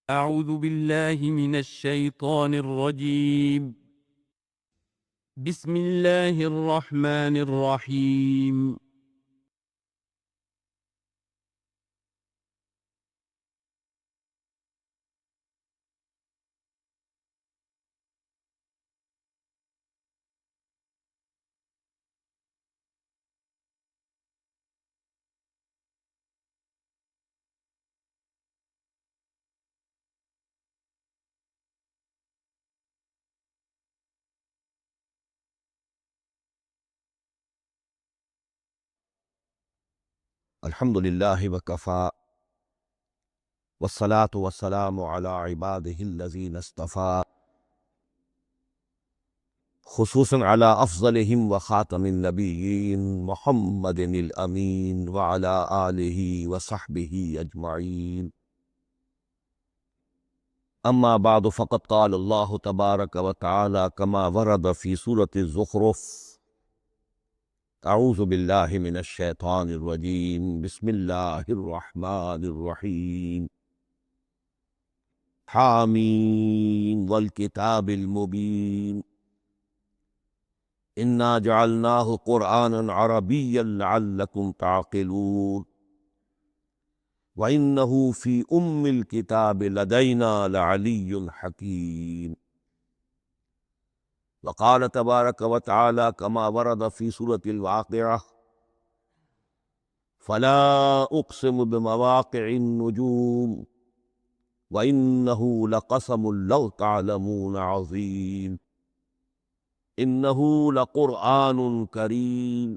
أعوذ بالله من الشيطان الرجيم. بسم الله الرحمن الرحيم. الحمد للہ وکفا والصلاة والسلام علی عباده الذین اصطفا خصوصاً علی افضلہم وخاتم النبیین محمد الامین وعلی آلہ وصحبہ اجمعین اما بعد فقد قال اللہ تبارک وتعالی کما ورد فی سورة الزخرف اعوذ باللہ من الشیطان الرجیم بسم اللہ الرحمن الرحیم حامیم والکتاب المبین انا جعلناہ قرآنا عربیا لعلکم تعقلون وانہ فی الکتاب لدینا لعلی حکیم وقال تبارک وتعالی کما ورد فی سورة الواقعہ فلا اقسم بمواقع النجوم وَإِنَّهُ لَقَسَمٌ لَوْ تَعْلَمُونَ عَظِيمٌ إِنَّهُ لَقُرْآنٌ كَرِيمٌ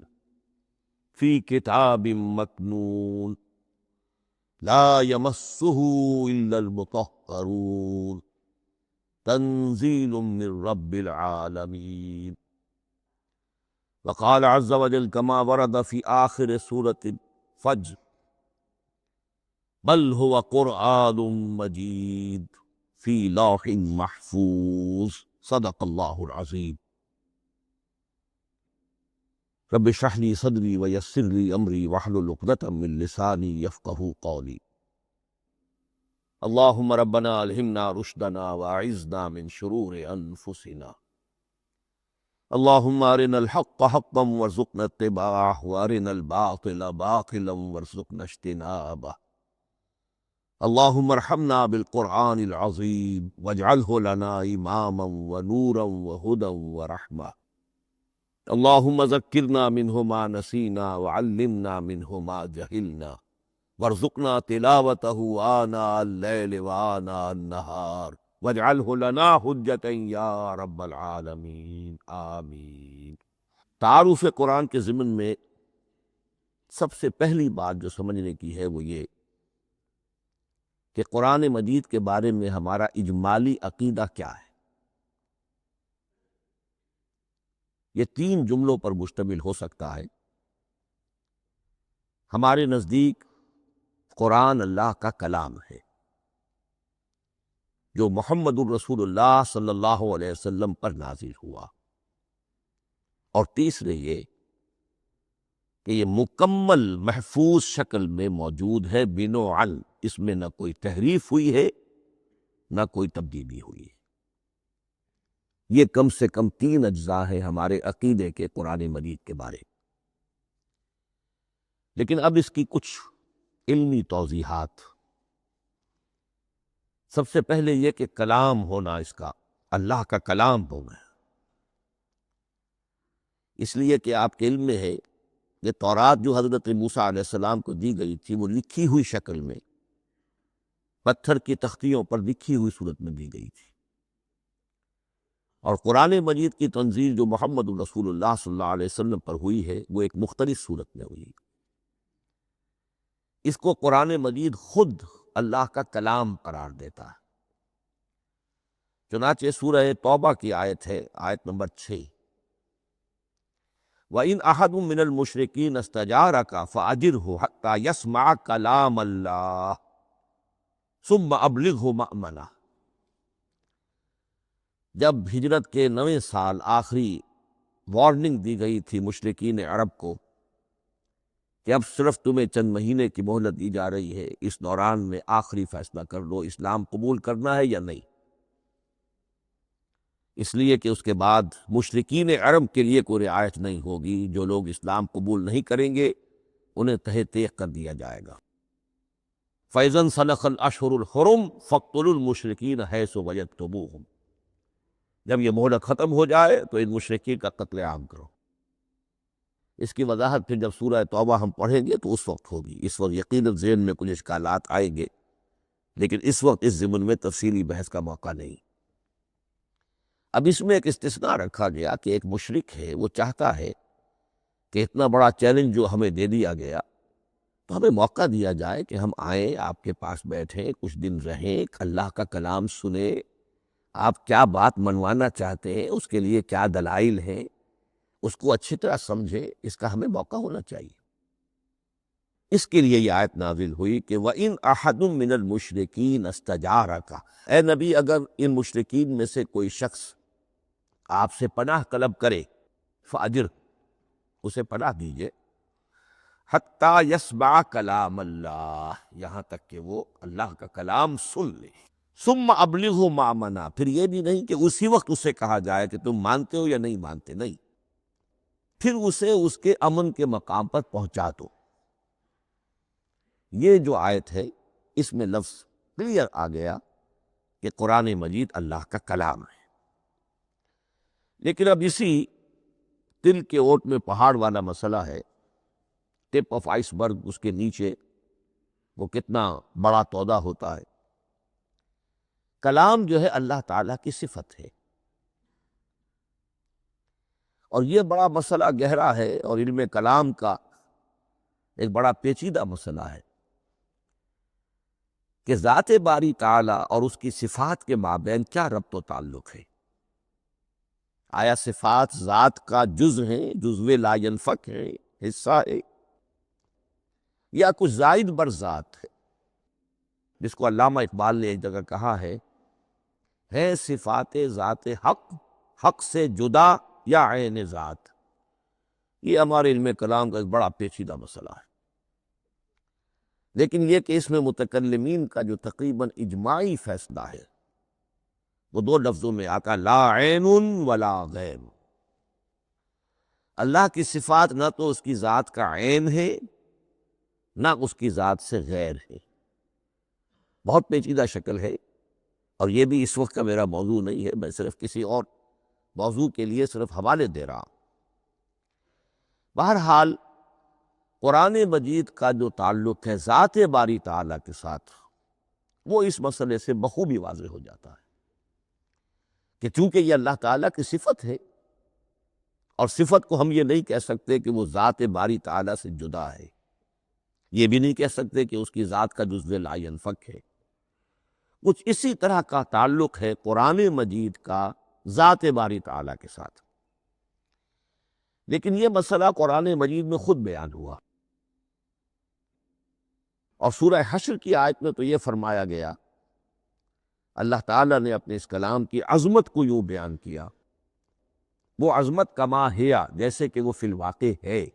فِي كِتَابٍ مَّكْنُونٍ لَا يَمَسُّهُ إِلَّا الْمُطَهَّرُونَ تَنزِيلٌ مِّن رَّبِّ الْعَالَمِينَ وقال عز وجل كما ورد في آخر سورة الفجر بل هو قرآن مجید فی لوح محفوظ صدق اللہ العظیم رب اشرح لی صدری ویسر لی امری واحلل عقدۃ من لسانی یفقہوا قولی اللہم ربنا الہمنا رشدنا واعذنا من شرور انفسنا اللہم ارنا الحق حقا وارزقنا اتباعہ وارنا الباطل باطلا وارزقنا اجتنابہ اللہم ارحمنا بالقرآن العظیم واجعلہ لنا اماما ونورا وہدی ورحمہ اللہم ذکرنا منہ ما نسینا وعلمنا منہ ما جہلنا وارزقنا تلاوتہ آناء اللیل وآناء النہار واجعلہ لنا حجتا یا رب العالمین آمین۔ تعارف قرآن کے ضمن میں سب سے پہلی بات جو سمجھنے کی ہے وہ یہ کہ قرآن مجید کے بارے میں ہمارا اجمالی عقیدہ کیا ہے۔ یہ تین جملوں پر مشتمل ہو سکتا ہے۔ ہمارے نزدیک قرآن اللہ کا کلام ہے جو محمد الرسول اللہ صلی اللہ علیہ وسلم پر نازل ہوا، اور تیسرے یہ کہ یہ مکمل محفوظ شکل میں موجود ہے بنوعن، اس میں نہ کوئی تحریف ہوئی ہے نہ کوئی تبدیلی ہوئی ہے۔ یہ کم سے کم تین اجزاء ہیں ہمارے عقیدے کے قرآن مجید کے بارے۔ لیکن اب اس کی کچھ علمی توضیحات۔ سب سے پہلے یہ کہ کلام ہونا، اس کا اللہ کا کلام ہونا ہے، اس لیے کہ آپ کے علم میں ہے کہ تورات جو حضرت موسیٰ علیہ السلام کو دی گئی تھی وہ لکھی ہوئی شکل میں پتھر کی تختیوں پر لکھی ہوئی صورت میں دی گئی تھی، اور قرآن مجید کی تنزیل جو محمد الرسول اللہ صلی اللہ علیہ وسلم پر ہوئی ہے وہ ایک مختلف صورت میں ہوئی۔ اس کو قرآن مجید خود اللہ کا کلام قرار دیتا ہے۔ چنانچہ سورہ توبہ کی آیت ہے، آیت نمبر 6، وَإِنْ أَحَدٌ مِّنَ الْمُشْرِكِينَ اسْتَجَارَكَ فَأَجِرْهُ حَتَّى يَسْمَعَ كَلَامَ اللَّهِ ثُمَّ أَبْلِغْهُ مَأْمَنَهُ۔ جب ہجرت کے 9ویں سال آخری وارننگ دی گئی تھی مشرکین عرب کو کہ اب صرف تمہیں چند مہینے کی مہلت دی جا رہی ہے، اس دوران میں آخری فیصلہ کر لو اسلام قبول کرنا ہے یا نہیں، اس لیے کہ اس کے بعد مشرکین عرب کے لیے کوئی رعایت نہیں ہوگی، جو لوگ اسلام قبول نہیں کریں گے انہیں تہہ تیغ کر دیا جائے گا۔ فَإِذَا انْسَلَخَ الْأَشْهُرُ الْحُرُمُ فَاقْتُلُوا الْمُشْرِكِينَ حَيْثُ وَجَدتُّمُوهُمْ، جب یہ مہلت ختم ہو جائے تو ان مشرکین کا قتل عام کرو۔ اس کی وضاحت پھر جب سورہ توبہ ہم پڑھیں گے تو اس وقت ہوگی، اس وقت یقیناً ذہن میں کچھ اشکالات آئیں گے، لیکن اس وقت اس ضمن میں تفصیلی بحث کا موقع نہیں۔ اب اس میں ایک استثناء رکھا گیا کہ ایک مشرک ہے، وہ چاہتا ہے کہ اتنا بڑا چیلنج جو ہمیں دے دیا گیا تو ہمیں موقع دیا جائے کہ ہم آئیں، آپ کے پاس بیٹھیں، کچھ دن رہیں، اللہ کا کلام سنیں، آپ کیا بات منوانا چاہتے ہیں، اس کے لیے کیا دلائل ہیں، اس کو اچھی طرح سمجھیں، اس کا ہمیں موقع ہونا چاہیے۔ اس کے لیے یہ آیت نازل ہوئی کہ وَإِنْ أَحَدٌ مِّنَ الْمُشْرِكِينَ اسْتَجَارَكَ، اے نبی اگر ان مشرکین میں سے کوئی شخص آپ سے پناہ طلب کرے فَأَجِرْ، اسے پناہ دیجئے، حَتَّى يَسْمَعَ كَلَامَ اللَّهِ، یہاں تک کہ وہ اللہ کا کلام سن لے۔ ثُمَّ أَبْلِغْهُ مَأْمَنَا، پھر یہ بھی نہیں کہ اسی وقت اسے کہا جائے کہ تم مانتے ہو یا نہیں مانتے، نہیں، پھر اسے اس کے امن کے مقام پر پہنچا دو۔ یہ جو آیت ہے اس میں لفظ کلیئر آ گیا کہ قرآن مجید اللہ کا کلام ہے، لیکن اب اسی تل کے اوٹ میں پہاڑ والا مسئلہ ہے، ٹپ آف آئس برگ، اس کے نیچے وہ کتنا بڑا تودہ ہوتا ہے۔ کلام جو ہے اللہ تعالیٰ کی صفت ہے، اور یہ بڑا مسئلہ گہرا ہے، اور علم کلام کا ایک بڑا پیچیدہ مسئلہ ہے کہ ذات باری تعالیٰ اور اس کی صفات کے مابین کیا ربط و تعلق ہے۔ آیا صفات ذات کا جز ہیں، جزو لا ینفک ہے، حصہ ہے، یا کچھ زائد بر ذات ہے، جس کو علامہ اقبال نے ایک جگہ کہا ہے صفات ذات حق، حق سے جدا یا عین ذات۔ یہ ہمارے علم کلام کا ایک بڑا پیچیدہ مسئلہ ہے، لیکن یہ کہ اس میں متکلمین کا جو تقریباً اجماعی فیصلہ ہے وہ دو لفظوں میں آتا، لا عین ولا غیر۔ اللہ کی صفات نہ تو اس کی ذات کا عین ہے، نہ اس کی ذات سے غیر ہے۔ بہت پیچیدہ شکل ہے، اور یہ بھی اس وقت کا میرا موضوع نہیں ہے، میں صرف کسی اور موضوع کے لیے صرف حوالے دے رہا ہوں۔ بہرحال قرآن مجید کا جو تعلق ہے ذات باری تعالیٰ کے ساتھ، وہ اس مسئلے سے بخوبی واضح ہو جاتا ہے کہ چونکہ یہ اللہ تعالیٰ کی صفت ہے، اور صفت کو ہم یہ نہیں کہہ سکتے کہ وہ ذات باری تعالیٰ سے جدا ہے، یہ بھی نہیں کہہ سکتے کہ اس کی ذات کا جزو لا ینفک ہے۔ کچھ اسی طرح کا تعلق ہے قرآن مجید کا ذات باری تعالیٰ کے ساتھ، لیکن یہ مسئلہ قرآن مجید میں خود بیان ہوا، اور سورہ حشر کی آیت میں تو یہ فرمایا گیا، اللہ تعالیٰ نے اپنے اس کلام کی عظمت کو یوں بیان کیا، وہ عظمت کما ہیا، جیسے کہ وہ فی الواقع ہے،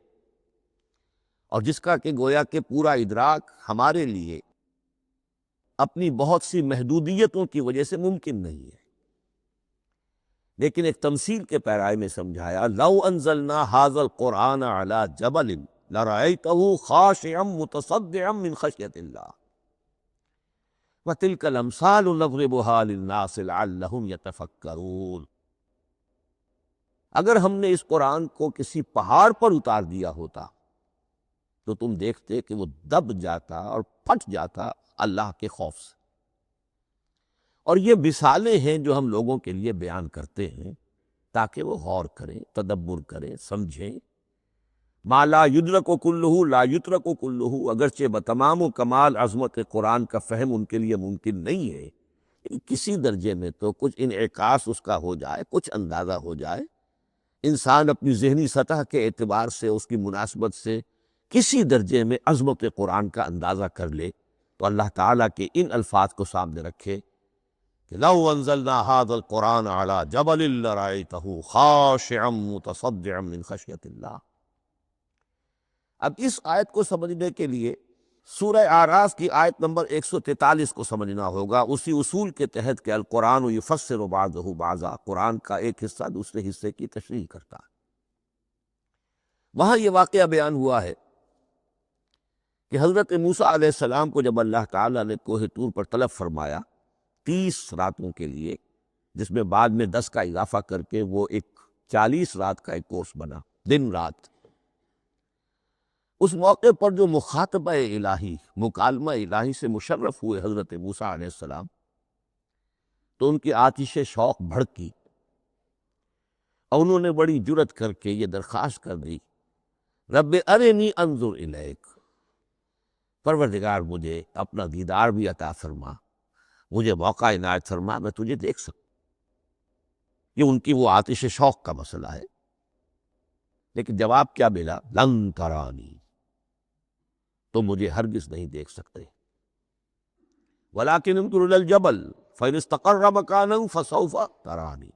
اور جس کا کہ گویا کہ پورا ادراک ہمارے لیے اپنی بہت سی محدودیتوں کی وجہ سے ممکن نہیں ہے، لیکن ایک تمثیل کے پیرائے میں سمجھایا، لو انزلنا ھذا القرآن علی جبل لرأیتہ خاشعا متصدعا من خشیۃ اللہ وتلک الامثال نضربها للناس لعلهم یتفکرون۔ اگر ہم نے اس قرآن کو کسی پہاڑ پر اتار دیا ہوتا تو تم دیکھتے کہ وہ دب جاتا اور پھٹ جاتا اللہ کے خوف سے۔ اور یہ مثالیں ہیں جو ہم لوگوں کے لیے بیان کرتے ہیں تاکہ وہ غور کریں، تدبر کریں، سمجھیں۔ ما لا یدرک کلہ لا یترک کلہ، اگرچہ بتمام و کمال عظمت قرآن کا فہم ان کے لیے ممکن نہیں ہے، لیکن کسی درجے میں تو کچھ انعکاس اس کا ہو جائے، کچھ اندازہ ہو جائے، انسان اپنی ذہنی سطح کے اعتبار سے اس کی مناسبت سے کسی درجے میں عظمت قرآن کا اندازہ کر لے تو اللہ تعالیٰ کے ان الفاظ کو سامنے رکھے کہ لو انزلنا ھذا القرآن علی جبل لرأیتہ خاشعا متصدعا من خشیۃ اللہ۔ اب اس آیت کو سمجھنے کے لیے سورہ اعراف کی آیت نمبر 143 کو سمجھنا ہوگا، اسی اصول کے تحت کہ القرآن یفسر بعضہ بعضا، قرآن کا ایک حصہ دوسرے حصے کی تشریح کرتا ہے۔ وہاں یہ واقعہ بیان ہوا ہے کہ حضرت موسیٰ علیہ السلام کو جب اللہ تعالیٰ نے کوہ طور پر طلب فرمایا 30 راتوں کے لیے، جس میں بعد میں 10 کا اضافہ کر کے وہ ایک 40 رات کا ایک کورس بنا، دن رات، اس موقع پر جو مخاطبہ الہی، مکالمہ الہی سے مشرف ہوئے حضرت موسیٰ علیہ السلام، تو ان کی آتش شوق بھڑکی اور انہوں نے بڑی جرأت کر کے یہ درخواست کر دی، رب ارنی انظر الیک، پروردگار مجھے اپنا دیدار بھی عطا فرما، مجھے موقع عنایت فرما، میں تجھے دیکھ سکوں۔ یہ ان کی وہ آتش شوق کا مسئلہ ہے، لیکن جواب کیا ملا؟ لن ترانی، تو مجھے ہرگز نہیں دیکھ سکتے، ولیکن انظر الی الجبل فإن استقر مکانہ فسوف ترانی۔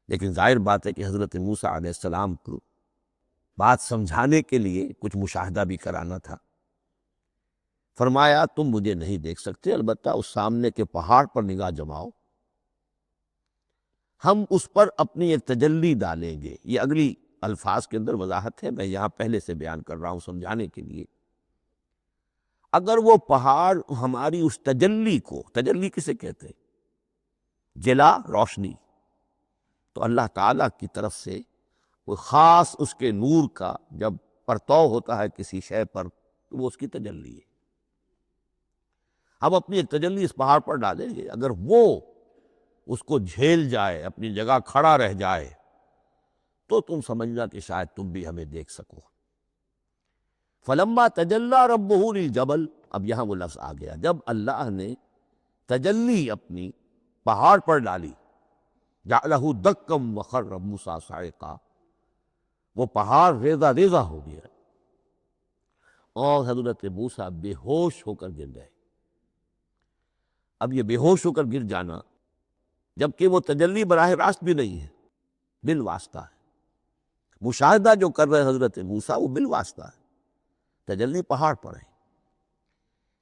لیکن ظاہر بات ہے کہ حضرت موسیٰ علیہ السلام کو بات سمجھانے کے لیے کچھ مشاہدہ بھی کرانا تھا۔ فرمایا تم مجھے نہیں دیکھ سکتے، البتہ اس سامنے کے پہاڑ پر نگاہ جماؤ، ہم اس پر اپنی ایک تجلی ڈالیں گے۔ یہ اگلی الفاظ کے اندر وضاحت ہے، میں یہاں پہلے سے بیان کر رہا ہوں سمجھانے کے لیے۔ اگر وہ پہاڑ ہماری اس تجلی کو، تجلی کسے کہتے ہیں؟ جلا، روشنی، تو اللہ تعالیٰ کی طرف سے وہ خاص اس کے نور کا جب پرتو ہوتا ہے کسی شے پر تو وہ اس کی تجلی ہے۔ ہم اپنی ایک تجلی اس پہاڑ پر ڈالیں گے، اگر وہ اس کو جھیل جائے، اپنی جگہ کھڑا رہ جائے، تو تم سمجھنا کہ شاید تم بھی ہمیں دیکھ سکو۔ فلما تجلی ربہ للجبل، اب یہاں وہ لفظ آ گیا، جب اللہ نے تجلی اپنی پہاڑ پر ڈالی، جعلہ دکم وخر موسیٰ صعقا، وہ پہاڑ ریزہ ریزہ ہو گیا اور حضرت موسیٰ بے ہوش ہو کر گر گئے۔ اب یہ بے ہوش ہو کر گر جانا، جبکہ وہ تجلی براہ راست بھی نہیں ہے، بالواسطہ ہے۔ مشاہدہ جو کر رہے حضرت موسیٰ وہ بالواسطہ ہے، تجلی پہاڑ پر ہے،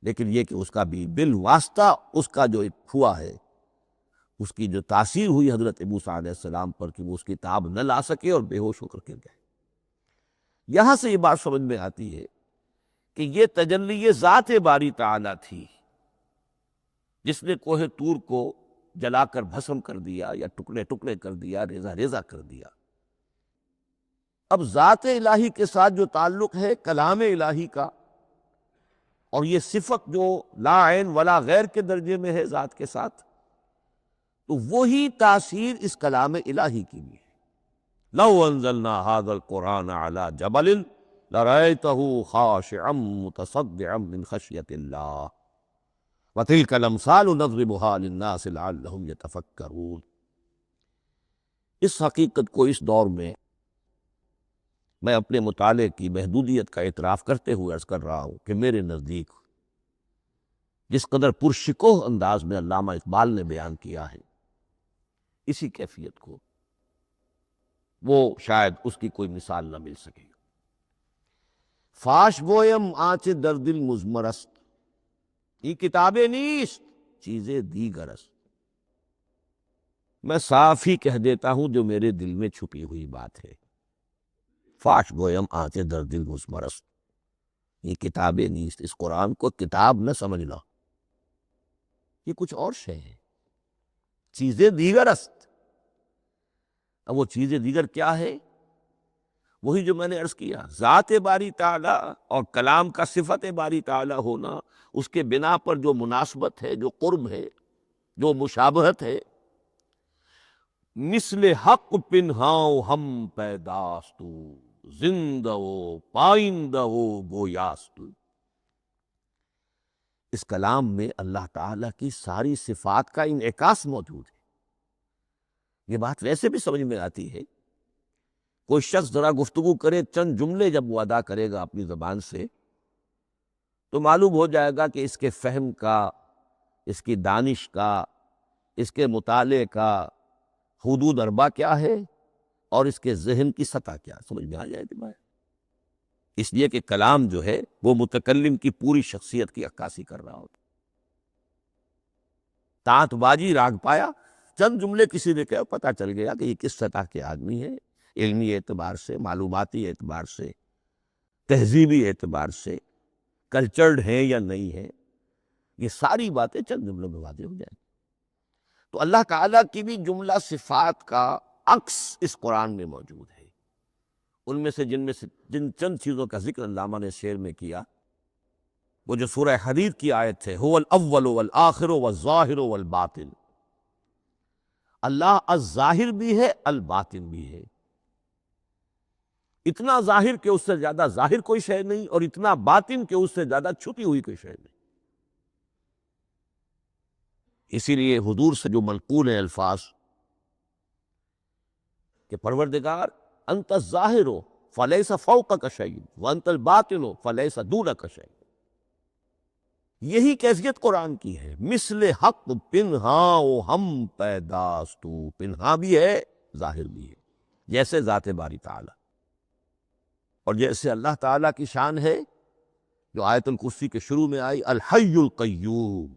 لیکن یہ کہ اس کا بھی بالواسطہ اس کا جو ایک ہوا ہے، اس کی جو تاثیر ہوئی حضرت موسیٰ علیہ السلام پر کہ وہ اس کی تاب نہ لا سکے اور بے ہوش ہو کر گر گئے۔ یہاں سے یہ بات سمجھ میں آتی ہے کہ یہ تجلی یہ ذات باری تعالیٰ تھی جس نے کوہ طور کو جلا کر بھسم کر دیا، یا ٹکڑے ٹکڑے کر دیا، ریزہ ریزہ کر دیا۔ اب ذات الہی کے ساتھ جو تعلق ہے کلام الہی کا، اور یہ صفت جو لا عین ولا غیر کے درجے میں ہے ذات کے ساتھ، تو وہی تاثیر اس کلام الہی کی بھی ہے۔ لو انزلنا هذا القرآن على جبل لرأيته خاشعا متصدعا من خشية الله وتلك الامثال نضربها للناس لعلهم يتفكرون۔ اس حقیقت کو اس دور میں میں اپنے مطالعے کی محدودیت کا اعتراف کرتے ہوئے عرض کر رہا ہوں کہ میرے نزدیک جس قدر پرشکوہ انداز میں علامہ اقبال نے بیان کیا ہے، اسی کیفیت کو وہ شاید اس کی کوئی مثال نہ مل سکے۔ فاش گویم آنچ در دل مزمرست، یہ کتابیں نیست چیزیں دیگر است۔ میں صاف ہی کہہ دیتا ہوں جو میرے دل میں چھپی ہوئی بات ہے۔ فاش گویم آنچ در دل مزمرست، یہ کتابیں نیست، اس قرآن کو کتاب نہ سمجھنا، یہ کچھ اور شے ہے، چیزیں دیگر است۔ اب وہ چیزیں دیگر کیا ہے؟ وہی جو میں نے عرض کیا، ذات باری تعالیٰ اور کلام کا صفت باری تعالیٰ ہونا، اس کے بنا پر جو مناسبت ہے، جو قرب ہے، جو مشابہت ہے۔ مثل حق پنہاؤ ہم پیداستو، زندہ و پائندہ و گویاستو۔ اس کلام میں اللہ تعالیٰ کی ساری صفات کا انعکاس موجود ہے۔ یہ بات ویسے بھی سمجھ میں آتی ہے، کوئی شخص ذرا گفتگو کرے، چند جملے جب وہ ادا کرے گا اپنی زبان سے، تو معلوم ہو جائے گا کہ اس کے فہم کا، اس کی دانش کا، اس کے مطالعے کا حدود اربع کیا ہے اور اس کے ذہن کی سطح کیا، سمجھ میں آ جائے گی بات۔ اس لیے کہ کلام جو ہے وہ متکلم کی پوری شخصیت کی عکاسی کر رہا ہوتا. تانت باجی راگ پایا، چند جملے کسی نے کہا، پتہ چل گیا کہ یہ کس سطح کے آدمی ہے، علمی اعتبار سے، معلوماتی اعتبار سے، تہذیبی اعتبار سے کلچرڈ ہیں یا نہیں ہیں. یہ ساری باتیں چند جملوں میں واضح ہو جائیں. تو اللہ تعالیٰ کی بھی جملہ صفات کا عکس اس قرآن میں موجود ہے. ان میں سے جن چند چیزوں کا ذکر علامہ نے شعر میں کیا، وہ جو سورہ حدید کی آیت ہے، هو الاول والآخر والظاہر والباطن. اللہ الظاہر بھی ہے، الباطن بھی ہے. اتنا ظاہر کہ اس سے زیادہ ظاہر کوئی شے نہیں، اور اتنا باطن کہ اس سے زیادہ چھپی ہوئی کوئی شے نہیں. اسی لیے حضور سے جو منقول ہیں الفاظ کہ پروردگار انت الظاہر فلیس فوقک شیء وانت الباطن فلیس دونک شیء. یہی کیفیت قرآن کی ہے. مثل حق پنہاں و ہم پیداستو، پنہاں بھی ہے، ظاہر بھی ہے، جیسے ذات باری تعالی. اور جیسے اللہ تعالیٰ کی شان ہے جو آیت الکرسی کے شروع میں آئی، الحی القیوم.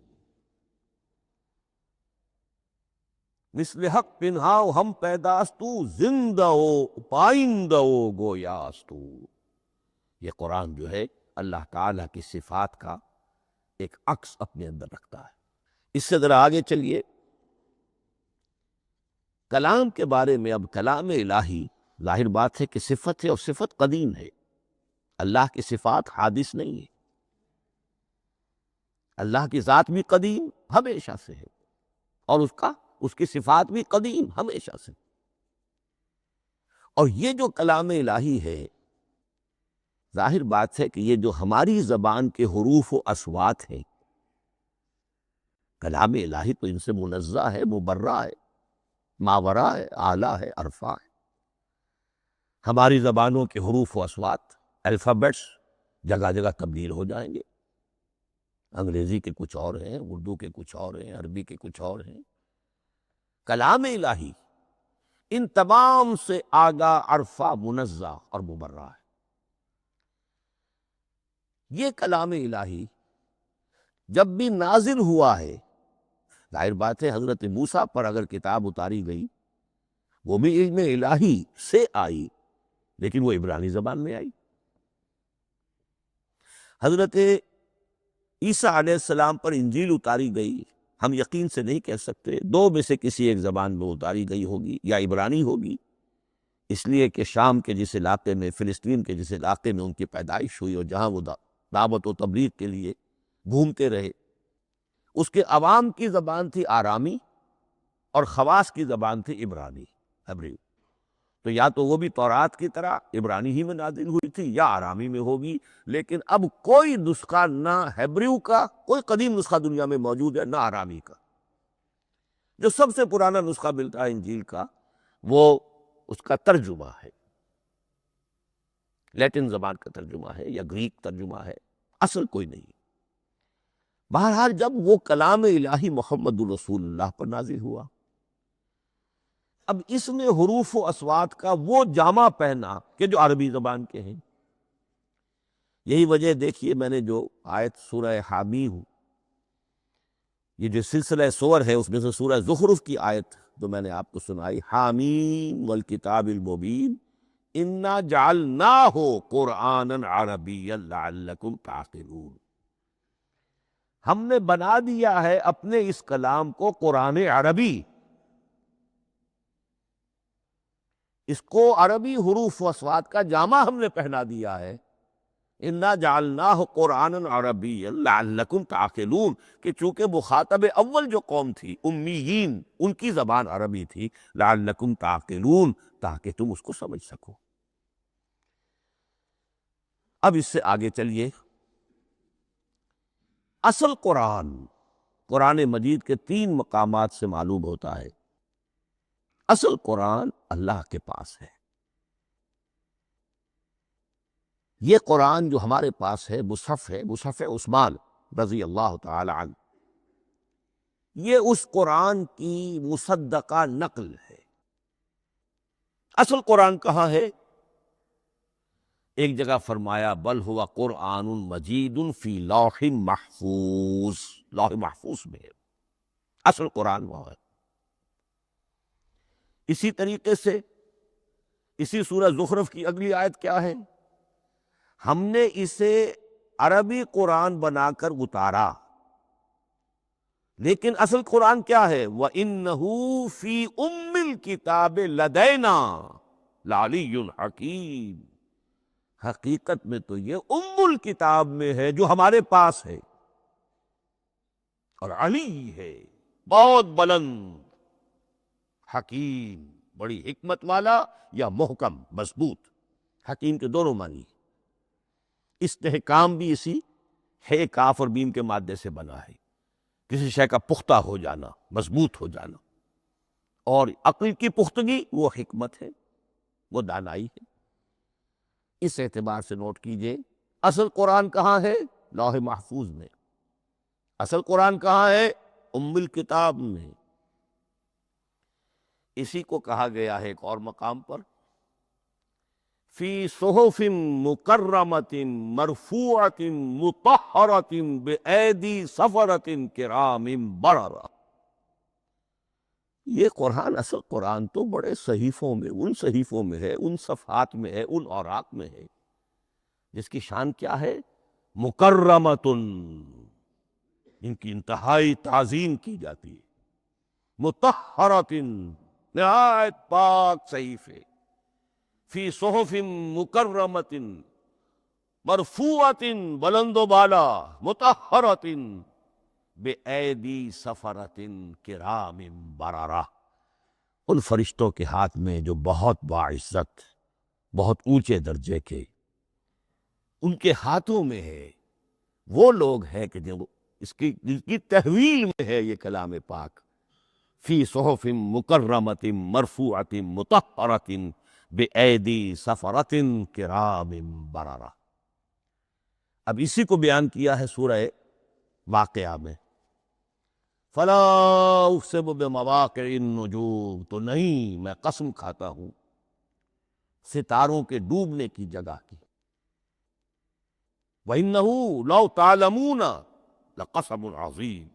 مثل حق پنہاں و ہم پیداستو، زندہ و پائندہ و گویاستو. یہ قرآن جو ہے اللہ تعالیٰ کی صفات کا ایک عکس اپنے اندر رکھتا ہے. اس سے ذرا آگے چلیے. کلام کے بارے میں اب کلام الہی ظاہر بات ہے کہ صفت ہے، اور صفت قدیم ہے. اللہ کی صفات حادث نہیں ہے. اللہ کی ذات بھی قدیم ہمیشہ سے ہے، اور اس کی صفات بھی قدیم ہمیشہ سے. اور یہ جو کلام الہی ہے، ظاہر بات ہے کہ یہ جو ہماری زبان کے حروف و اصوات ہیں، کلام الہی تو ان سے منزہ ہے، مبرہ ہے، ماورا ہے، اعلیٰ ہے، عرفہ ہے. ہماری زبانوں کے حروف و اصوات، الفابیٹس جگہ جگہ تبدیل ہو جائیں گے. انگریزی کے کچھ اور ہیں، اردو کے کچھ اور ہیں، عربی کے کچھ اور ہیں. کلام الہی ان تمام سے آگاہ، عرفہ، منزہ اور مبرہ ہے. یہ کلام الہی جب بھی نازل ہوا ہے، ظاہر بات ہے حضرت موسیٰ پر اگر کتاب اتاری گئی وہ بھی علم الہی سے آئی، لیکن وہ عبرانی زبان میں آئی. حضرت عیسیٰ علیہ السلام پر انجیل اتاری گئی، ہم یقین سے نہیں کہہ سکتے، دو میں سے کسی ایک زبان میں اتاری گئی ہوگی، یا عبرانی ہوگی، اس لیے کہ شام کے جس علاقے میں، فلسطین کے جس علاقے میں ان کی پیدائش ہوئی اور جہاں وہ دعوت و تبلیغ کے لیے گھومتے رہے، اس کے عوام کی زبان تھی آرامی، اور خواص کی زبان تھی عبرانی، ہیبریو. تو یا تو وہ بھی تورات کی طرح عبرانی ہی میں نازل ہوئی تھی، یا آرامی میں ہوگی. لیکن اب کوئی نسخہ نہ ہیبریو کا، کوئی قدیم نسخہ دنیا میں موجود ہے، نہ آرامی کا. جو سب سے پرانا نسخہ ملتا ہے انجیل کا، وہ اس کا ترجمہ ہے، لیٹن زبان کا ترجمہ ہے یا گریک ترجمہ ہے، اصل کوئی نہیں. بہرحال جب وہ کلام الہی محمد الرسول اللہ پر نازل ہوا، اب اس نے حروف و اصوات کا وہ جامہ پہنا کہ جو عربی زبان کے ہیں. یہی وجہ دیکھیے، میں نے جو آیت سورہ حامی ہوں، یہ جو سلسلہ سور ہے اس میں سے سورہ زخرف کی آیت جو میں نے آپ کو سنائی، حامیم والکتاب المبین انا جعلناہ قرآنا عربیا لعلکم تعقلون. ہم نے بنا دیا ہے اپنے اس کلام کو قرآن عربی، اس کو عربی حروف و اصوات کا جامہ ہم نے پہنا دیا ہے. انا جعلناہ قرآنا عربیا لعلکم تعقلون، کہ چونکہ مخاطب اول جو قوم تھی امیین، ان کی زبان عربی تھی، لعلکم تعقلون، تاکہ تم اس کو سمجھ سکو. اب اس سے آگے چلیے. اصل قرآن مجید کے 3 مقامات سے معلوم ہوتا ہے اصل قرآن اللہ کے پاس ہے. یہ قرآن جو ہمارے پاس ہے، مصحف عثمان رضی اللہ تعالی عنہ، یہ اس قرآن کی مصدقہ نقل ہے. اصل قرآن کہاں ہے؟ ایک جگہ فرمایا بل ہوا قرآن مجید فی لوح محفوظ، لوح محفوظ میں ہے، اصل قرآن وہ ہے۔ اسی طریقے سے اسی سورہ زخرف کی اگلی آیت کیا ہے؟ ہم نے اسے عربی قرآن بنا کر اتارا، لیکن اصل قرآن کیا ہے؟ وَإِنَّهُ فِي أُمِّ الْكِتَابِ لَدَيْنَا لَعَلِيٌّ حَكِيمٌ، حقیقت میں تو یہ ام الکتاب میں ہے جو ہمارے پاس ہے، اور علی ہے بہت بلند، حکیم بڑی حکمت والا، یا محکم مضبوط۔ حکیم کے دونوں معنی، استحکام بھی اسی ہے کاف اور بیم کے مادے سے بنا ہے، کسی شے کا پختہ ہو جانا، مضبوط ہو جانا، اور عقل کی پختگی وہ حکمت ہے، وہ دانائی ہے۔ اس اعتبار سے نوٹ کیجئے اصل قرآن کہاں ہے؟ لوح محفوظ میں۔ اصل قرآن کہاں ہے؟ ام الکتاب میں۔ اسی کو کہا گیا ہے ایک اور مقام پر فی صحف مکرمۃ مرفوعۃ مطہرۃ بأیدی سفرۃ کرام بررہ۔ یہ قرآن، اصل قرآن تو بڑے صحیفوں میں، ان صحیفوں میں ہے، ان صفحات میں ہے، ان اوراق میں ہے، جس کی شان کیا ہے؟ مکرمۃ، ان کی انتہائی تعظیم کی جاتی ہے، مطہرۃ، نہایت پاک صحیفے، فی صحف مکرمۃ، مرفوعۃ بلند و بالا، مطہرۃ بِأَیْدِی سفرۃ کرام بررہ، ان فرشتوں کے ہاتھ میں جو بہت باعزت، بہت اونچے درجے کے، ان کے ہاتھوں میں ہے۔ وہ لوگ ہیں کہ جو جن کی تحویل میں ہے یہ کلام پاک، فی صحف مکرمۃ مرفوعۃ مطہرۃ بأیدی سفرۃ کرام بررہ۔ اب اسی کو بیان کیا ہے سورہ واقعہ میں، فلا اقسم بمواقع النجوم، تو نہیں، میں قسم کھاتا ہوں ستاروں کے ڈوبنے کی جگہ کی۔ وَإِنَّهُ لَوْ تَعْلَمُونَ لَقَسَمٌ عَظِيمٌ،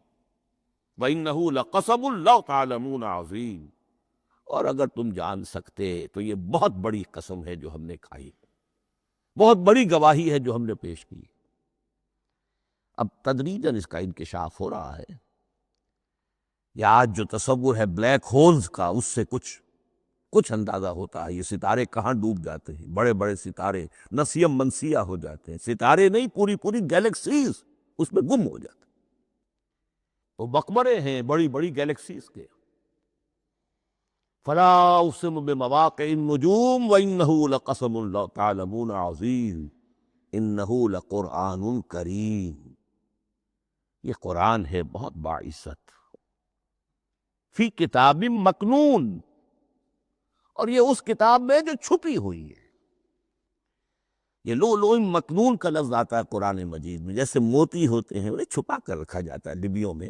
وَإِنَّهُ لَقَسَمٌ لَوْ تَعْلَمُونَ عَظِيمٌ، اور اگر تم جان سکتے تو یہ بہت بڑی قسم ہے جو ہم نے کھائی، بہت بڑی گواہی ہے جو ہم نے پیش کی۔ اب تدریجاً اس کا انکشاف ہو رہا ہے۔ یا آج جو تصور ہے بلیک ہولز کا، اس سے کچھ اندازہ ہوتا ہے یہ ستارے کہاں ڈوب جاتے ہیں، بڑے بڑے ستارے نسیم منسیہ ہو جاتے ہیں، ستارے نہیں، پوری پوری گیلیکسیز اس میں گم ہو جاتے ہیں، وہ مقبرے ہیں بڑی بڑی گیلیکسیز کے۔ فلا اقسم بمواقع النجوم وانہ لقسم لو تعلمون عظیم انہ لقرآن کریم، یہ قرآن ہے بہت باعزت، فی کتاب مکنون، اور یہ اس کتاب میں جو چھپی ہوئی ہے۔ یہ لؤلؤ مکنون کا لفظ آتا ہے قرآن مجید میں، جیسے موتی ہوتے ہیں انہیں چھپا کر رکھا جاتا ہے ڈبیوں میں،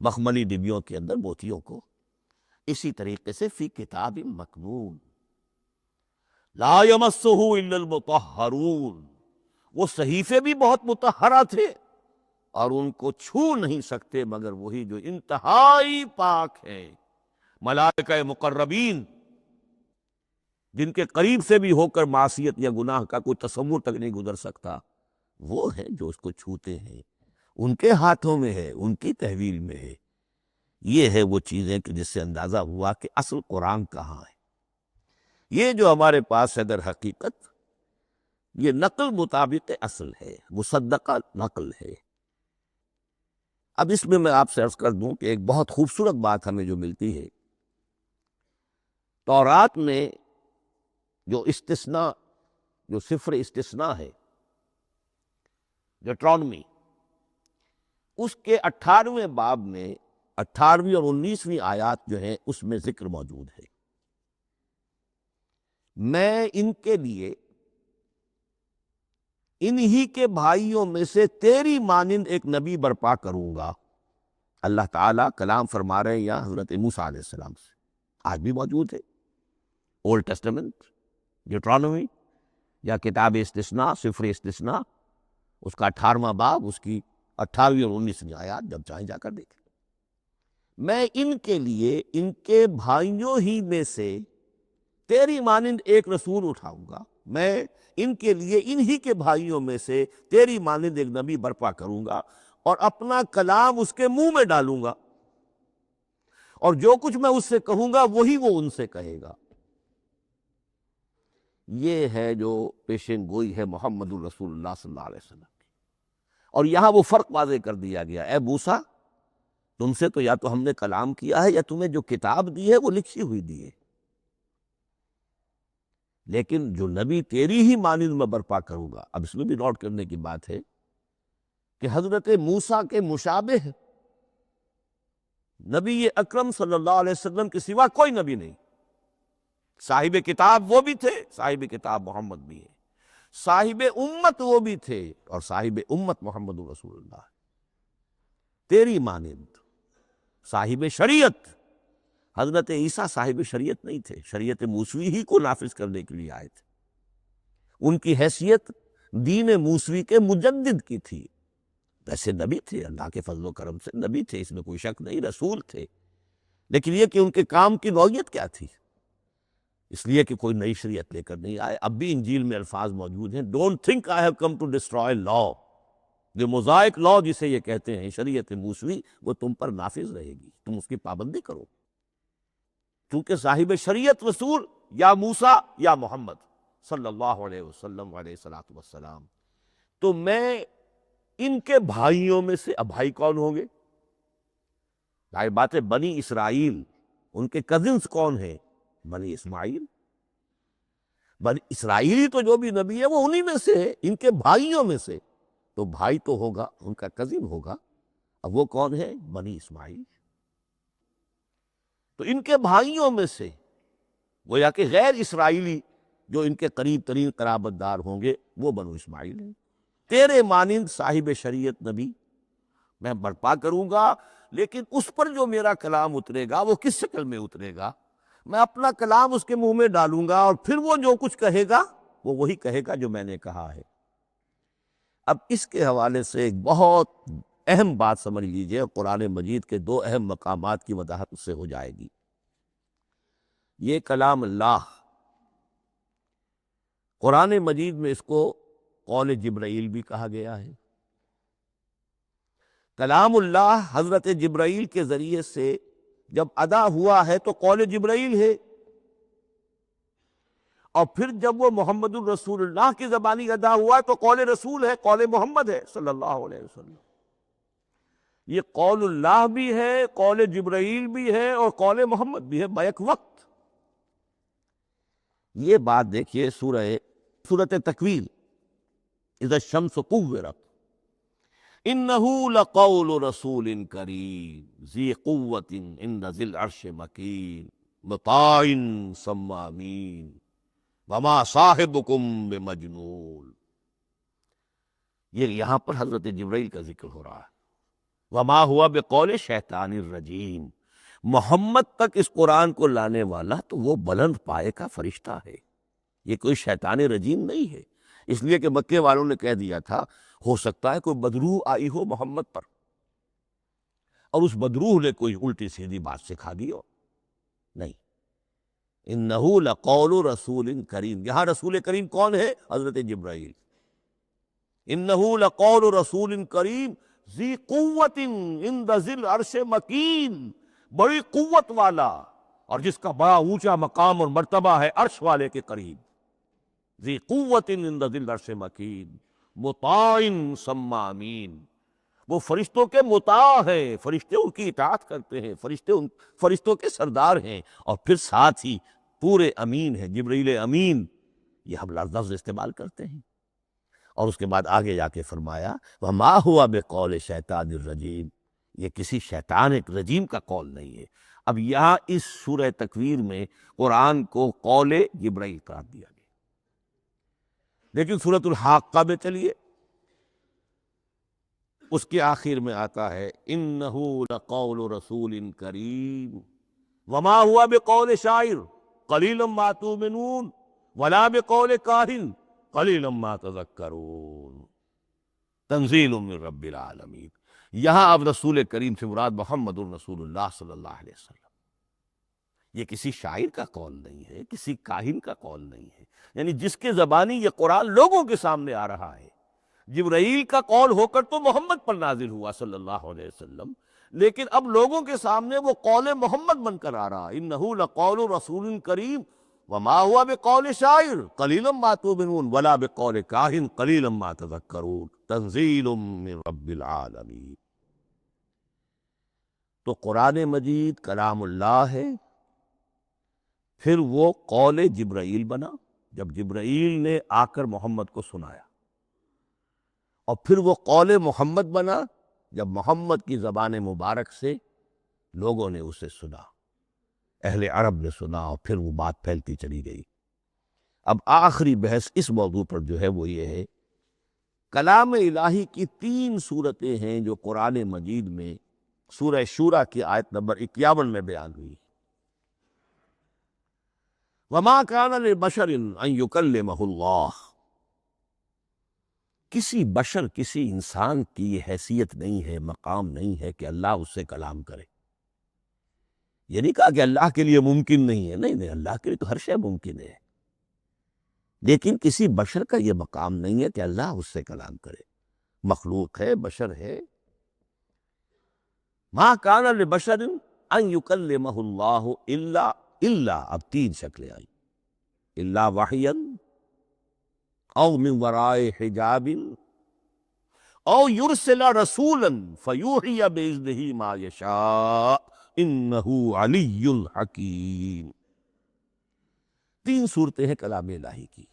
مخملی ڈبیوں کے اندر موتیوں کو، اسی طریقے سے فی کتاب مکنون لا یمسہ الا المطہرون، وہ صحیفے بھی بہت مطہرہ تھے اور ان کو چھو نہیں سکتے مگر وہی جو انتہائی پاک ہے، ملائکہ مقربین، جن کے قریب سے بھی ہو کر معصیت یا گناہ کا کوئی تصور تک نہیں گزر سکتا، وہ ہیں جو اس کو چھوتے ہیں، ان کے ہاتھوں میں ہے، ان کی تحویل میں ہے۔ یہ ہے وہ چیزیں کہ جس سے اندازہ ہوا کہ اصل قرآن کہاں ہے۔ یہ جو ہمارے پاس ہے در حقیقت یہ نقل مطابق اصل ہے، مصدقہ نقل ہے۔ اب اس میں آپ سے عرض کر دوں کہ ایک بہت خوبصورت بات ہمیں جو ملتی ہے، تورات میں جو استثناء، جو صفر استثناء ہے، ڈیوٹرانومی، اس کے 18ویں باب میں 18ویں اور 19ویں آیات جو ہیں اس میں ذکر موجود ہے، میں ان کے لیے انہی کے بھائیوں میں سے تیری مانند ایک نبی برپا کروں گا۔ اللہ تعالیٰ کلام فرما رہے ہیں یا حضرت موسیٰ علیہ السلام سے، آج بھی موجود ہے، اولڈ ٹیسٹمنٹ، ڈیوٹرانومی، یا کتاب استثناء سفر استثناء اس کا 18واں باب اس کی 18ویں اور 19ویں آیات جب چاہیں جا کر دیکھیں۔ میں ان کے لیے ان کے بھائیوں ہی میں سے تیری مانند ایک رسول اٹھاؤں گا، میں ان کے لیے انہی کے بھائیوں میں سے تیری مانند ایک نبی برپا کروں گا اور اپنا کلام اس کے منہ میں ڈالوں گا، اور جو کچھ میں اس سے کہوں گا وہی وہ ان سے کہے گا۔ یہ ہے جو پیشن گوئی ہے محمد الرسول اللہ صلی اللہ علیہ وسلم کی۔ اور یہاں وہ فرق واضح کر دیا گیا، اے موسیٰ تم سے تو یا تو ہم نے کلام کیا ہے یا تمہیں جو کتاب دی ہے وہ لکھی ہوئی دی ہے، لیکن جو نبی تیری ہی مانند میں برپا کروں گا۔ اب اس میں بھی نوٹ کرنے کی بات ہے کہ حضرت موسیٰ کے مشابہ نبی اکرم صلی اللہ علیہ وسلم کے سوا کوئی نبی نہیں۔ صاحب کتاب وہ بھی تھے، صاحب کتاب محمد بھی ہے، صاحب امت وہ بھی تھے، اور صاحب امت محمد رسول اللہ ہے۔ تیری مانند صاحب شریعت، حضرت عیسیٰ صاحب شریعت نہیں تھے، شریعت موسوی ہی کو نافذ کرنے کے لیے آئے تھے۔ ان کی حیثیت دین موسوی کے مجدد کی تھی، ویسے نبی تھے، اللہ کے فضل و کرم سے نبی تھے، اس میں کوئی شک نہیں، رسول تھے، لیکن یہ کہ ان کے کام کی نوعیت کیا تھی، اس لیے کہ کوئی نئی شریعت لے کر نہیں آئے۔ اب بھی انجیل میں الفاظ موجود ہیں، don't think I have come to destroy law, جو موزائک لا جسے یہ کہتے ہیں شریعت موسوی، وہ تم پر نافذ رہے گی، تم اس کی پابندی کرو، چونکہ صاحب شریعت رسول یا موسیٰ یا محمد صلی اللہ علیہ وسلم علیہ الصلوۃ والسلام، تو میں ان کے بھائیوں میں سے، اب بھائی کون ہوں گے؟ ظاہر بات ہے بنی اسرائیل، ان کے کزنز کون ہیں؟ بنی اسماعیل، بنی اسرائیلی تو جو بھی نبی ہے وہ انہی میں سے ہے، ان کے بھائیوں میں سے، تو بھائی تو ہوگا ان کا کزن ہوگا، اب وہ کون ہے؟ بنی اسماعیل۔ تو ان کے بھائیوں میں سے گویا کہ غیر اسرائیلی جو ان کے قریب ترین قرابت دار ہوں گے وہ بنو اسماعیل ہیں۔ تیرے مانند صاحب شریعت نبی میں برپا کروں گا، لیکن اس پر جو میرا کلام اترے گا وہ کس شکل میں اترے گا؟ میں اپنا کلام اس کے منہ میں ڈالوں گا، اور پھر وہ جو کچھ کہے گا وہ وہی کہے گا جو میں نے کہا ہے۔ اب اس کے حوالے سے ایک بہت اہم بات سمجھ لیجئے، قرآن مجید کے دو اہم مقامات کی وضاحت اس سے ہو جائے گی۔ یہ کلام اللہ، قرآن مجید میں اس کو قول جبرائیل بھی کہا گیا ہے۔ کلام اللہ حضرت جبرائیل کے ذریعے سے جب ادا ہوا ہے تو قول جبرائیل ہے، اور پھر جب وہ محمد الرسول اللہ کی زبانی ادا ہوا ہے تو قول رسول ہے، قول محمد ہے صلی اللہ علیہ وسلم۔ یہ قول اللہ بھی ہے، قول جبرائیل بھی ہے، اور قول محمد بھی ہے بیک وقت۔ یہ بات دیکھیے سورۃ تکویر، اذا الشمس کورت، انہ لقول رسول کریم ذی قوت عند ذی العرش مکین مطاع ثم امین وما صاحبکم بمجنون۔ یہ یہاں پر حضرت جبرائیل کا ذکر ہو رہا ہے۔ وما ہوا بقول شیطان الرجیم، محمد تک اس قرآن کو لانے والا تو وہ بلند پائے کا فرشتہ ہے، یہ کوئی شیطان رجیم نہیں ہے۔ اس لیے کہ مکے والوں نے کہہ دیا تھا ہو سکتا ہے کوئی بدروح آئی ہو محمد پر، اور اس بدروح نے کوئی الٹی سیدھی بات سکھا دی ہو، نہیں۔ انہ لقول رسول کریم، یہاں رسول کریم کون ہے؟ حضرت جبرائیل۔ انہ لقول رسول کریم ذی قوت عند ذی العرش مکین، بڑی قوت والا اور جس کا بڑا اونچا مقام اور مرتبہ ہے عرش والے کے قریب۔ ذی قوت عند ذی العرش مکین مطاع ثم امین، وہ فرشتوں کے مطاع ہیں، فرشتے ان کی اطاعت کرتے ہیں، فرشتوں کے سردار ہیں، اور پھر ساتھ ہی پورے امین ہیں، جبرائیل امین، یہ ہم لفظ استعمال کرتے ہیں۔ اور اس کے بعد آگے جا کے فرمایا وما ہوا بقول شیطان الرجیم، یہ کسی شیطان ایک رجیم کا قول نہیں ہے۔ اب یہاں اس سورہ تکویر میں قرآن کو قول جبرائیل قرار دیا گیا، لیکن سورۃ الحاقہ میں چلیے، اس کے آخر میں آتا ہے انہ لقول رسول کریم وما ہوا بقول شاعر قلیلا ما تؤمنون ولا بقول کاہن قلیلا ما تذکرون تنزیل من رب العالمین۔ یہاں اب رسول کریم سے مراد محمد الرسول اللہ صلی اللہ علیہ وسلم۔ یہ کسی شاعر کا قول نہیں ہے، کسی کاہن کا قول نہیں ہے، یعنی جس کے زبانی یہ قرآن لوگوں کے سامنے آ رہا ہے۔ جبرائیل کا قول ہو کر تو محمد پر نازل ہوا صلی اللہ علیہ وسلم، لیکن اب لوگوں کے سامنے وہ قول محمد بن کر آ رہا۔ انہ لقول رسول کریم وما ہوا بقول شاعر قلیلا ما تؤمنون ولا بقول کاہن قلیلا ما تذکرون تنزیل من رب العالمین۔ تو قرآن مجید کلام اللہ ہے، پھر وہ قول جبرائیل بنا جب جبرائیل نے آ کر محمد کو سنایا، اور پھر وہ قول محمد بنا جب محمد کی زبان مبارک سے لوگوں نے اسے سنا، اہل عرب نے سنا، اور پھر وہ بات پھیلتی چلی گئی۔ اب آخری بحث اس موضوع پر جو ہے وہ یہ ہے، کلام الہی کی 3 صورتیں ہیں جو قرآن مجید میں سورہ شورى کی آیت نمبر 51 میں بیان ہوئی۔ وَمَا كَانَ لِبَشَرٍ أَن يُكَلِّمَهُ اللَّهُ، کسی بشر، کسی انسان کی یہ حیثیت نہیں ہے، مقام نہیں ہے کہ اللہ اس سے کلام کرے۔ یہ نہیں کہا کہ اللہ کے لیے ممکن نہیں ہے، نہیں، اللہ کے لیے تو ہر شے ممکن ہے، لیکن کسی بشر کا یہ مقام نہیں ہے کہ اللہ اس سے کلام کرے۔ مخلوق ہے، بشر ہے۔ مَا كَانَ لِبَشَرٍ أَن يُكَلِّمَهُ اللَّهُ إِلَّا اب 3 شکلیں آئیں، إِلَّا وَحْيًا أَوْ مِن وَرَاءِ حِجَابٍ أَوْ يُرْسِلَ رَسُولًا فَيُوحِيَ بِإِذْنِهِ مَا يَشَاءُ إِنَّهُ عَلِيٌّ حَكِيمٌ۔ 3 صورتیں ہیں کلام الہی کی۔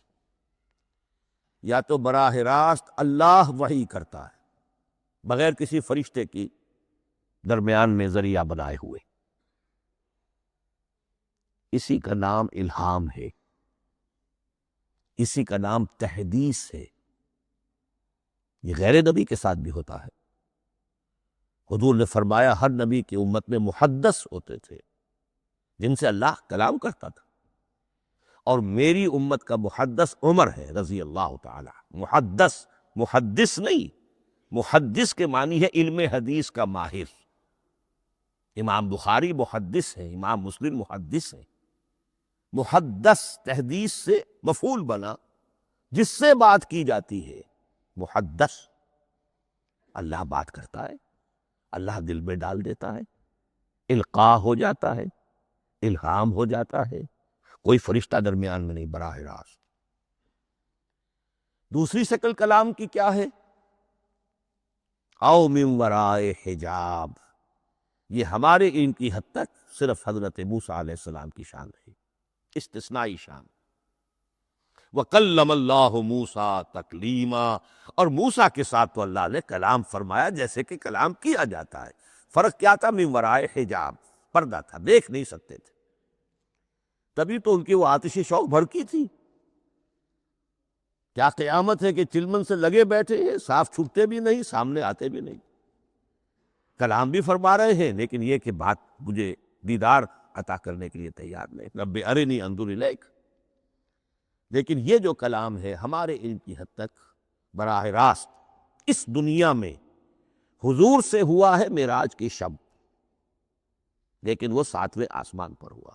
یا تو براہ راست اللہ وحی کرتا ہے بغیر کسی فرشتے کی درمیان میں ذریعہ بنائے ہوئے، اسی کا نام الہام ہے، اسی کا نام تحدیث ہے۔ یہ غیر نبی کے ساتھ بھی ہوتا ہے۔ حضور نے فرمایا ہر نبی کی امت میں محدث ہوتے تھے جن سے اللہ کلام کرتا تھا، اور میری امت کا محدث عمر ہے رضی اللہ تعالی۔ محدث، محدث نہیں، محدث کے معنی ہے علم حدیث کا ماہر۔ امام بخاری محدث ہیں، امام مسلم محدث ہیں۔ محدث تحدیث سے مفعول بنا، جس سے بات کی جاتی ہے، محدث۔ اللہ بات کرتا ہے، اللہ دل میں ڈال دیتا ہے، القاء ہو جاتا ہے، الہام ہو جاتا ہے، کوئی فرشتہ درمیان میں نہیں، براہ راست۔ دوسری شکل کلام کی کیا ہے؟ او من ورائے حجاب۔ یہ ہمارے علم کی حد تک صرف حضرت موسیٰ علیہ السلام کی شان ہے، استثنائی شان۔ وَكَلَّمَ اللَّهُ مُوسَىٰ تَكْلِيمًا، اور موسیٰ کے ساتھ تو اللہ نے کلام فرمایا جیسے کہ کلام کیا جاتا ہے۔ فرق کیا تھا؟ من ورائے حجاب، پردہ تھا، دیکھ نہیں سکتے تھے، تبھی تو ان کی وہ آتش شوق بھڑکی تھی۔ کیا قیامت ہے کہ چلمن سے لگے بیٹھے ہیں، صاف چھپتے بھی نہیں، سامنے آتے بھی نہیں، کلام بھی فرما رہے ہیں، لیکن یہ کہ بات مجھے دیدار عطا کرنے کے لیے تیار نہیں، رب ارنی انظر الیک۔ لیکن یہ جو کلام ہے ہمارے علم کی حد تک براہ راست اس دنیا میں حضور سے ہوا ہے معراج کی شب، لیکن وہ 7ویں آسمان پر ہوا۔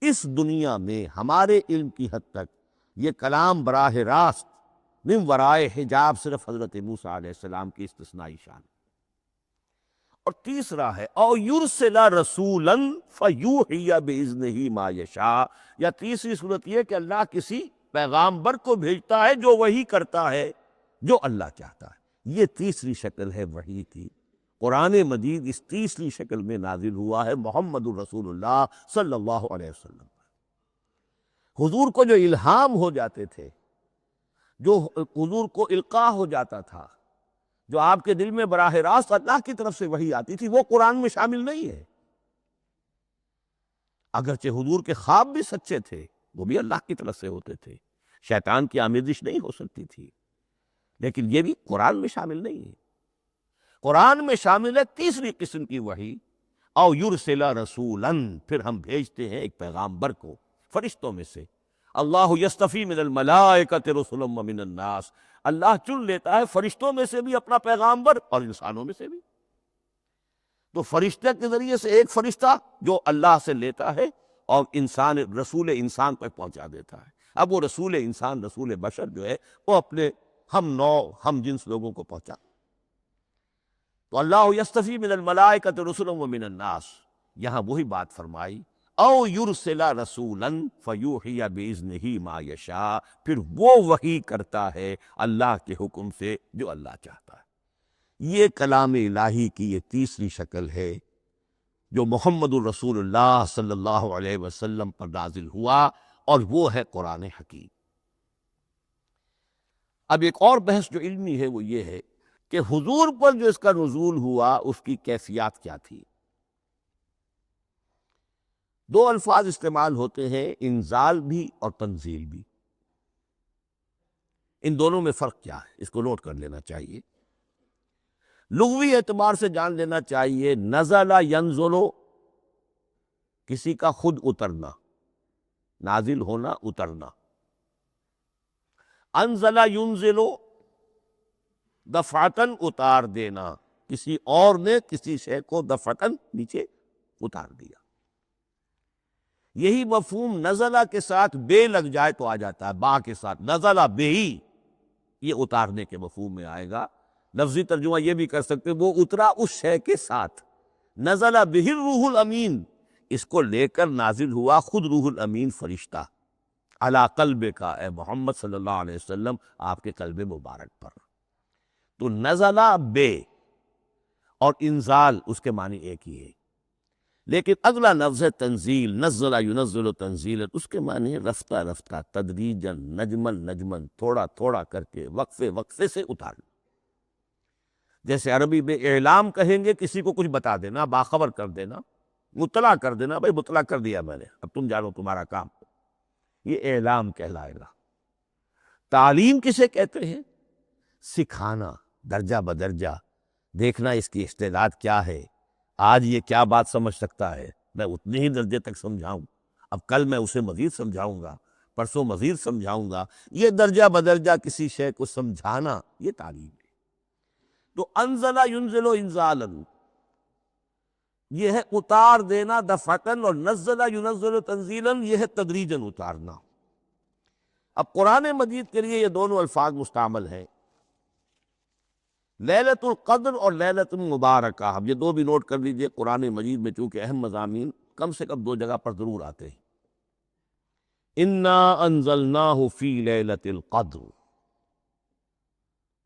اس دنیا میں ہمارے علم کی حد تک یہ کلام براہ راست من ورائے حجاب صرف حضرت موسیٰ علیہ السلام کی استثنائی شان۔ اور تیسرا ہے او یرسل رسولا فیوحی باذنہ ما یشاء، یا تیسری صورت یہ کہ اللہ کسی پیغامبر کو بھیجتا ہے جو وحی کرتا ہے جو اللہ چاہتا ہے۔ یہ تیسری شکل ہے وحی کی۔ قرآن مجید اس تیسری شکل میں نازل ہوا ہے محمد الرسول اللہ صلی اللہ علیہ وسلم۔ حضور کو جو الہام ہو جاتے تھے، جو حضور کو القاء ہو جاتا تھا، جو آپ کے دل میں براہ راست اللہ کی طرف سے وحی آتی تھی، وہ قرآن میں شامل نہیں ہے۔ اگرچہ حضور کے خواب بھی سچے تھے، وہ بھی اللہ کی طرف سے ہوتے تھے، شیطان کی آمیزش نہیں ہو سکتی تھی، لیکن یہ بھی قرآن میں شامل نہیں ہے۔ قرآن میں شامل ہے تیسری قسم کی وحی، او یرسل رسولا، پھر ہم بھیجتے ہیں ایک پیغامبر کو فرشتوں میں سے، اللہ یستفی من الملائکۃ رسلا ومن الناس، اللہ چن لیتا ہے فرشتوں میں سے بھی اپنا پیغامبر اور انسانوں میں سے بھی۔ تو فرشتے کے ذریعے سے ایک فرشتہ جو اللہ سے لیتا ہے اور انسان رسول انسان تک پہنچا دیتا ہے۔ اب وہ رسول انسان، رسول بشر جو ہے وہ اپنے ہم نوع ہم جنس لوگوں کو پہنچا۔ تو اللہ یستفی من الملائکۃ رسلا ومن الناس، یہاں وہی بات فرمائی، او یرسل رسولا فیوحی باذنہ ما یشاء، پھر وہ وحی کرتا ہے اللہ کے حکم سے جو اللہ چاہتا ہے۔ یہ کلام الہی کی یہ تیسری شکل ہے جو محمد الرسول اللہ صلی اللہ علیہ وسلم پر نازل ہوا، اور وہ ہے قرآن حکیم۔ اب ایک اور بحث جو علمی ہے وہ یہ ہے کہ حضور پر جو اس کا نزول ہوا اس کی کیفیات کیا تھی۔ دو الفاظ استعمال ہوتے ہیں، انزال بھی اور تنزیل بھی۔ ان دونوں میں فرق کیا ہے اس کو نوٹ کر لینا چاہیے۔ لغوی اعتبار سے جان لینا چاہیے، نزل ینزل کسی کا خود اترنا، نازل ہونا، اترنا۔ انزل ینزل دفعتاً اتار دینا، کسی اور نے کسی شے کو دفعتاً نیچے اتار دیا۔ یہی مفہوم نزلہ کے ساتھ بے لگ جائے تو آ جاتا ہے، با کے ساتھ نزلہ بے ہی، یہ اتارنے کے مفہوم میں آئے گا۔ لفظی ترجمہ یہ بھی کر سکتے وہ اترا اس شے کے ساتھ۔ نزل بہ الروح الامین، اس کو لے کر نازل ہوا خود روح الامین فرشتہ، علی قلب کا، اے محمد صلی اللہ علیہ وسلم آپ کے قلب مبارک پر۔ تو نزلہ بے اور انزال اس کے معنی ایک ہی ہے، لیکن اگلا لفظ ہے تنزیل، نزل ینزل تنزیلا، اس کے معنی ہے رفتہ رفتہ، تدریجاً، نجمن نجمن، تھوڑا تھوڑا کر کے، وقفے وقفے سے اتارنا۔ جیسے عربی میں اعلام کہیں گے کسی کو کچھ بتا دینا، باخبر کر دینا، مطلع کر دینا، بھائی مطلع کر دیا میں نے، اب تم جانو تمہارا کام، یہ اعلام کہلائے گا۔ تعلیم کسے کہتے ہیں؟ سکھانا، درجہ بدرجہ، دیکھنا اس کی استعداد کیا ہے، آج یہ کیا بات سمجھ سکتا ہے، میں اتنے ہی درجے تک سمجھاؤں، اب کل میں اسے مزید سمجھاؤں گا، پرسوں مزید سمجھاؤں گا، یہ درجہ بدرجہ کسی شے کو سمجھانا، یہ تعلیم ہے۔ تو انزل ینزل انزالا، یہ ہے اتار دینا دفعتاً، اور نزل ینزل تنزیلا یہ ہے تدریجاً اتارنا۔ اب قرآن مجید کے لیے یہ دونوں الفاظ مستعمل ہیں، لیلۃ القدر اور لیلۃ المبارکہ۔ اب یہ دو بھی نوٹ کر لیجئے، قرآن مجید میں چونکہ اہم مضامین کم سے کم دو جگہ پر ضرور آتے ہیں۔ انا انزلناہ فی لیلۃ القدر،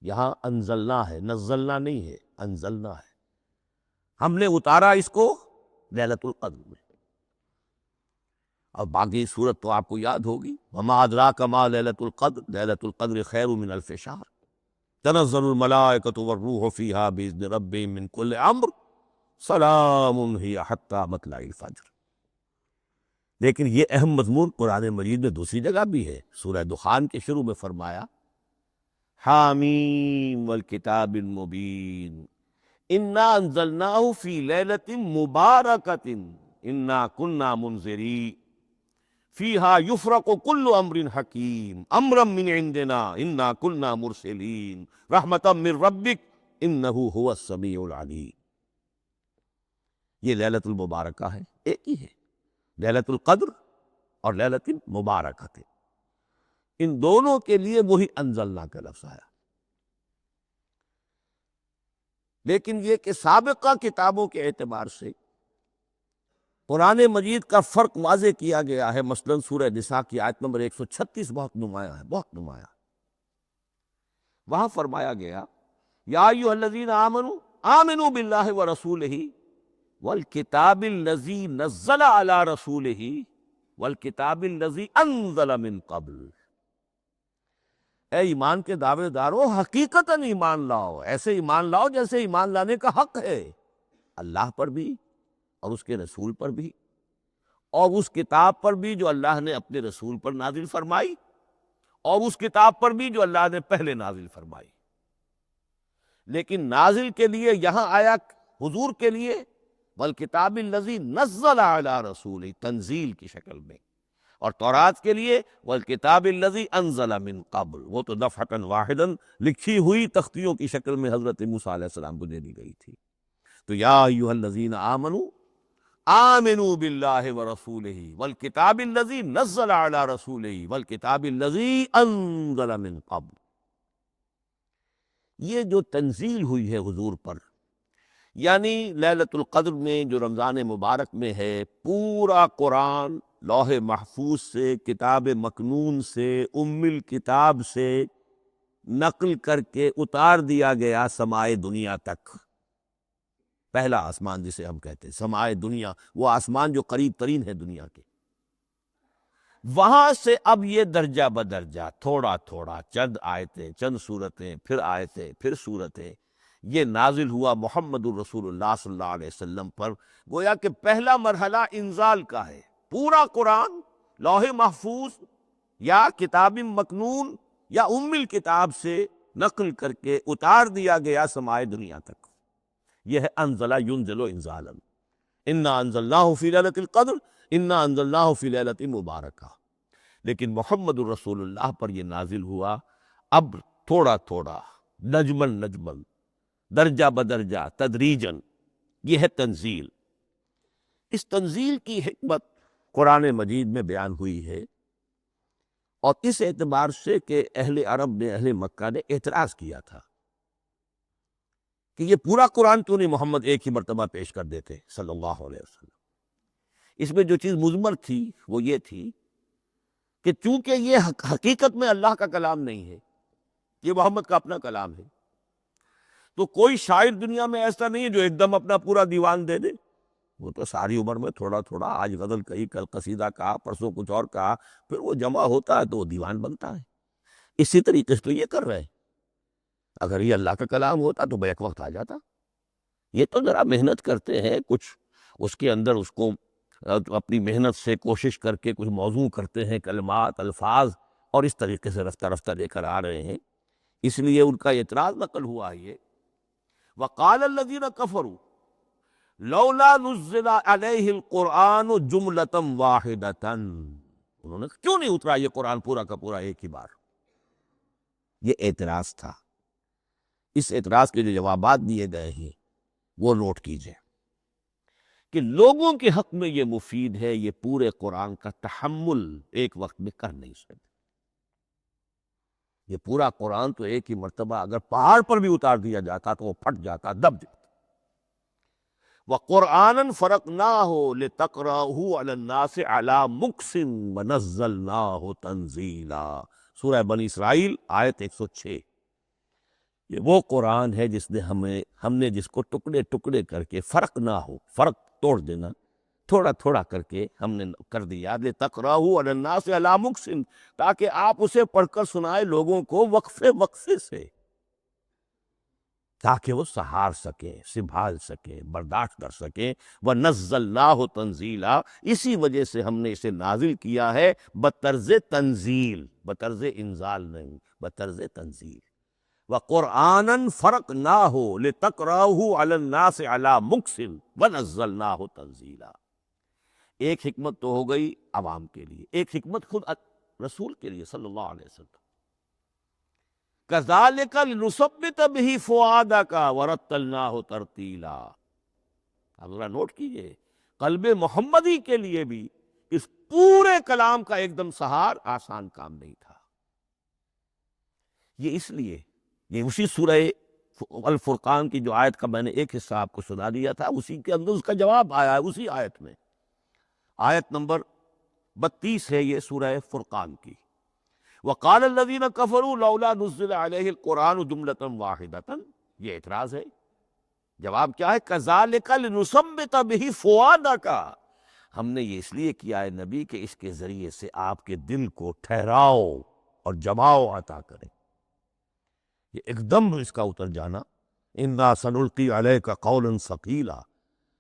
یہاں انزلنا ہے، نزلنا نہیں ہے، انزلنا ہے، ہم نے اتارا اس کو لیلۃ القدر میں۔ اور باقی صورت تو آپ کو یاد ہوگی، وما ادراک ما لیلۃ القدر، لیلۃ القدر خیر من الف شہر، تنزل الملائکۃ والروح فیہا باذن ربہم من کل امر، سلام ہی حتی مطلع الفجر۔ لیکن یہ اہم مضمون قرآن مجید میں دوسری جگہ بھی ہے، سورہ دخان کے شروع میں فرمایا حامیم والکتاب المبین انا انزلناہ فی لیلۃ مبارکۃ انا کنا منذرین فیہا یفرق کل امر حکیم امرا من عندنا انا کنا مرسلین رحمتا من ربک انہ هو السمیع العلیم۔ یہ لیلۃ المبارکہ ہے، ایک ہی ہے، لیلۃ القدر اور لیلۃ المبارکہ، ان دونوں کے لیے وہی انزلنا کا لفظ آیا۔ لیکن یہ کہ سابقہ کتابوں کے اعتبار سے قرآن مجید کا فرق واضح کیا گیا ہے، مثلا سورہ نساء کی آیت نمبر 136 بہت نمایاں ہے، بہت نمایاں۔ وہاں فرمایا گیا یا ایھا الذین آمنوا آمنوا باللہ ورسولہ والکتاب الذی نزل علی رسولہ والکتاب الذی انزل من قبل۔ اے ایمان کے دعوے دارو، حقیقتاً ایمان لاؤ، ایسے ایمان لاؤ جیسے ایمان لانے کا حق ہے، اللہ پر بھی اور اس کے رسول پر بھی، اور اس کتاب پر بھی جو اللہ نے اپنے رسول پر نازل فرمائی، اور اس کتاب پر بھی جو اللہ نے پہلے نازل فرمائی۔ لیکن نازل کے لیے یہاں آیا حضور کے لیے والکتاب الذی نزل علی رسولہ، تنزیل کی شکل میں، اور تورات کے لیے والکتاب الذی انزل من قبل، وہ تو دفعۃ واحدا لکھی ہوئی تختیوں کی شکل میں حضرت موسیٰ علیہ السلام کو دے دی گئی تھی۔ تو یا ایھا الذین آمنوا آمنوا باللہ ورسولہ والکتاب الذی نزل علی رسولہ والکتاب الذی انزل من قبل۔ یہ جو تنزیل ہوئی ہے حضور پر، یعنی لیلۃ القدر میں جو رمضان مبارک میں ہے، پورا قرآن لوح محفوظ سے، کتاب مکنون سے، ام الکتاب سے نقل کر کے اتار دیا گیا سمائے دنیا تک۔ پہلا آسمان جسے ہم کہتے ہیں سمائے دنیا، وہ آسمان جو قریب ترین ہے دنیا کے، وہاں سے اب یہ درجہ بدرجہ تھوڑا تھوڑا چند آیتیں، چند سورتیں، پھر آیتیں، پھر سورتیں، یہ نازل ہوا محمد الرسول اللہ صلی اللہ علیہ وسلم پر۔ گویا کہ پہلا مرحلہ انزال کا ہے، پورا قرآن لوح محفوظ یا کتاب مکنون یا ام الکتاب سے نقل کر کے اتار دیا گیا سمائے دنیا تک۔ یہ ہے انزل ینزل انزالا، انا انزلناہ فی لیلۃ القدر انا انزلناہ فی لیلۃ مبارکہ۔ لیکن محمد الرسول اللہ پر یہ نازل ہوا اب تھوڑا تھوڑا، نجمن نجمن، درجہ بدرجہ، تدریجن، یہ ہے تنزیل۔ اس تنزیل کی حکمت قرآن مجید میں بیان ہوئی ہے، اور اس اعتبار سے کہ اہل عرب نے، اہل مکہ نے اعتراض کیا تھا کہ یہ پورا قرآن تو نہیں محمد ایک ہی مرتبہ پیش کر دیتے صلی اللہ علیہ وسلم۔ اس میں جو چیز مضمر تھی وہ یہ تھی کہ چونکہ یہ حقیقت میں اللہ کا کلام نہیں ہے، یہ محمد کا اپنا کلام ہے، تو کوئی شاعر دنیا میں ایسا نہیں ہے جو ایک دم اپنا پورا دیوان دے دے۔ وہ تو ساری عمر میں تھوڑا تھوڑا، آج غزل کہی، کل قصیدہ کہا، پرسوں کچھ اور کہا، پھر وہ جمع ہوتا ہے تو وہ دیوان بنتا ہے۔ اسی طریقے سے تو یہ کر رہے ہیں۔ اگر یہ اللہ کا کلام ہوتا تو بیک وقت آ جاتا۔ یہ تو ذرا محنت کرتے ہیں، کچھ اس کے اندر اس کو اپنی محنت سے کوشش کر کے کچھ موضوع کرتے ہیں، کلمات، الفاظ، اور اس طریقے سے رفتہ رفتہ لے کر آ رہے ہیں۔ اس لیے ان کا اعتراض نقل ہوا ہے یہ وقال الذین کفروا لولا نزل علیہ القرآن جملۃ واحدۃ، انہوں نے کیوں نہیں اترا یہ قرآن پورا کا پورا ایک ہی بار؟ یہ اعتراض تھا۔ اس اعتراض کے جو جوابات دیے گئے ہیں وہ نوٹ کیجئے کہ لوگوں کے حق میں یہ مفید ہے، یہ پورے قرآن کا تحمل ایک وقت میں کر نہیں سکتے۔ یہ پورا قرآن تو ایک ہی مرتبہ اگر پہاڑ پر بھی اتار دیا جاتا تو وہ پھٹ جاتا، دب جاتا۔ وَقُرْآنًا فَرَقْنَاهُ لِتَقْرَأَهُ عَلَى النَّاسِ عَلَى مُكْثٍ وَنَزَّلْنَاهُ تَنزِيلًا، سورہ بنی اسرائیل آیت 106۔ یہ وہ قرآن ہے جس نے ہم نے جس کو ٹکڑے ٹکڑے کر کے، فرق نہ ہو، فرق توڑ دینا، تھوڑا تھوڑا کر کے ہم نے کر دیا، لِتَقْرَأَهُ عَلَى النَّاسِ عَلَى مُكْثٍ، تاکہ آپ اسے پڑھ کر سنائے لوگوں کو وقفے وقفے سے، تاکہ وہ سہار سکیں، سنبھال سکیں، برداشت کر سکیں۔ وَنَزَّلْنَاهُ تَنزِيلًا، اسی وجہ سے ہم نے اسے نازل کیا ہے بطرز تنزیل، بطرز انزال نہیں، بطرز تنزیل۔ وَقُرْآنًا فَرَقْنَاهُ لِتَقْرَأَهُ عَلَى النَّاسِ عَلَى مُكْثٍ وَنَزَّلْنَاهُ تَنزِيلًا۔ ایک حکمت تو ہو گئی عوام کے لیے، ایک حکمت خود رسول کے لیے صلی اللہ علیہ وسلم۔ كَذَلِكَ لِنُثَبِّتَ بِهِ فُؤَادَكَ وَرَتَّلْنَاهُ تَرْتِيلًا۔ اب ذرا نوٹ کیجئے، قلب محمدی کے لیے بھی اس پورے کلام کا ایک دم سہار آسان کام نہیں تھا۔ یہ اس لیے، یہ اسی سورہ الفرقان کی جو آیت کا میں نے ایک حصہ آپ کو سنا دیا تھا، اسی کے اندر اس کا جواب آیا ہے، اسی آیت میں، آیت نمبر 32 ہے یہ سورہ فرقان کی۔ وقال الذین کفروا لولا نزل علیہ القرآن جملۃ واحدۃ، یہ اعتراض ہے۔ جواب کیا ہے؟ کذالک لنثبت بہ فؤادک، ہم نے یہ اس لیے کیا ہے نبی کہ اس کے ذریعے سے آپ کے دل کو ٹھہراؤ اور جماؤ عطا کریں۔ یہ ایک دم اس کا اتر جانا، انا سنلقی علیک قولا ثقیلا،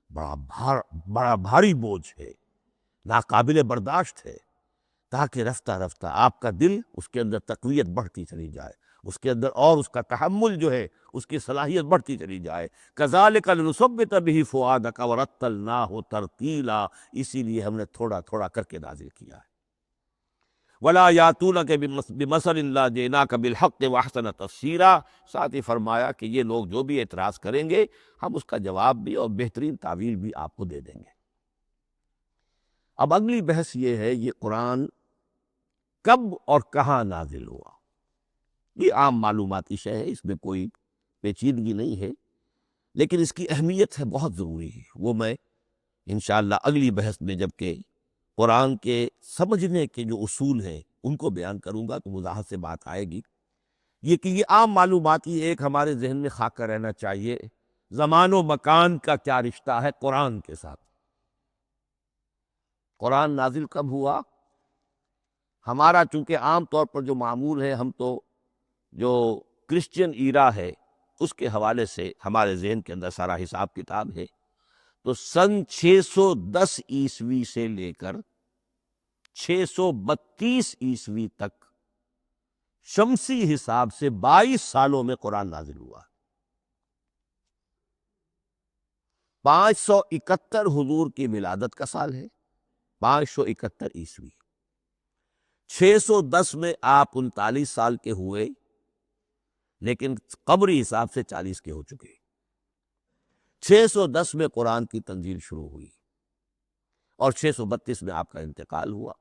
بڑا بھاری بوجھ ہے، ناقابل برداشت ہے، تاکہ رفتہ رفتہ آپ کا دل، اس کے اندر تقویت بڑھتی چلی جائے، اس کے اندر اور اس کا تحمل جو ہے، اس کی صلاحیت بڑھتی چلی جائے۔ کذالک لنثبت بہ فؤادک ورتلناہ ترتیلا، اسی لیے ہم نے تھوڑا تھوڑا کر کے نازل کیا ہے۔ ولا یاتونک بمثل الا جئناک بالحق واحسن تفسیرا، ساتھ ہی فرمایا کہ یہ لوگ جو بھی اعتراض کریں گے ہم اس کا جواب بھی اور بہترین تعویل بھی آپ کو دے دیں گے۔ اب اگلی بحث یہ ہے، یہ قرآن کب اور کہاں نازل ہوا؟ یہ عام معلوماتی شے ہے، اس میں کوئی پیچیدگی نہیں ہے، لیکن اس کی اہمیت ہے، بہت ضروری ہے، وہ میں انشاءاللہ اگلی بحث میں جب کہ قرآن کے سمجھنے کے جو اصول ہیں ان کو بیان کروں گا تو وضاحت سے بات آئے گی۔ یہ کہ یہ عام معلوماتی ایک ہمارے ذہن میں خاکہ رہنا چاہیے، زمان و مکان کا کیا رشتہ ہے قرآن کے ساتھ۔ قرآن نازل کب ہوا؟ ہمارا چونکہ عام طور پر جو معمول ہے، ہم تو جو کرسچین ایرا ہے اس کے حوالے سے ہمارے ذہن کے اندر سارا حساب کتاب ہے، تو سن 610 عیسوی سے لے کر 632 عیسوی تک شمسی حساب سے 22 سالوں میں قرآن نازل ہوا۔ 571 حضور کی ولادت کا سال ہے، 571 عیسوی۔ 610 میں آپ 39 سال کے ہوئے، لیکن قمری حساب سے 40 کے ہو چکے۔ 610 میں قرآن کی تنزیل شروع ہوئی اور 632 میں آپ کا انتقال ہوا۔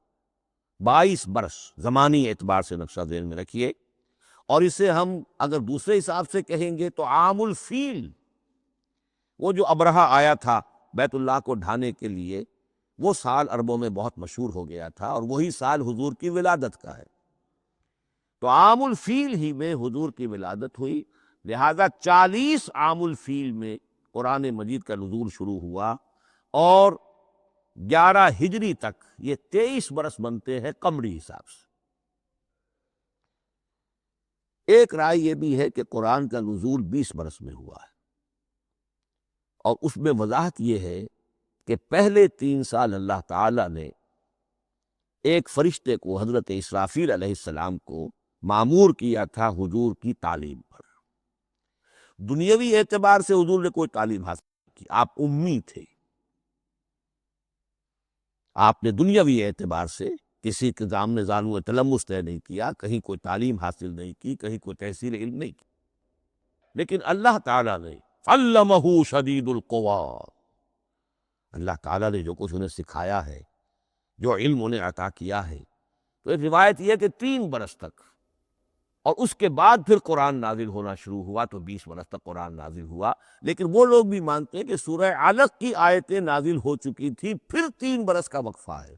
22 برس زمانی اعتبار سے نقشہ ذہن میں رکھیے، اور اسے ہم اگر دوسرے حساب سے کہیں گے تو عام الفیل، وہ جو ابرہہ آیا تھا بیت اللہ کو ڈھانے کے لیے، وہ سال عربوں میں بہت مشہور ہو گیا تھا، اور وہی سال حضور کی ولادت کا ہے، تو عام الفیل ہی میں حضور کی ولادت ہوئی، لہذا 40 عام الفیل میں قرآن مجید کا نزول شروع ہوا، اور 11 ہجری تک یہ 23 برس بنتے ہیں قمری حساب سے۔ ایک رائے یہ بھی ہے کہ قرآن کا نزول 20 برس میں ہوا ہے، اور اس میں وضاحت یہ ہے کہ پہلے 3 سال اللہ تعالی نے ایک فرشتے کو، حضرت اسرافیل علیہ السلام کو مامور کیا تھا حضور کی تعلیم پر۔ دنیاوی اعتبار سے حضور نے کوئی تعلیم حاصل نہیں کی، آپ امی تھے، آپ نے دنیاوی اعتبار سے کسی کے سامنے زانو تلمس طے نہیں کیا، کہیں کوئی تعلیم حاصل نہیں کی، کہیں کوئی تحصیل علم نہیں کی، لیکن اللہ تعالیٰ نے علمہ شدید القویٰ، اللہ تعالیٰ نے جو کچھ انہیں سکھایا ہے، جو علم انہیں عطا کیا ہے، تو ایک روایت یہ ہے کہ 3 برس تک، اور اس کے بعد پھر قرآن نازل ہونا شروع ہوا، تو 20 برس تک قرآن نازل ہوا۔ لیکن وہ لوگ بھی مانتے ہیں کہ سورہ علق کی آیتیں نازل ہو چکی تھی، پھر 3 برس کا وقفہ ہے۔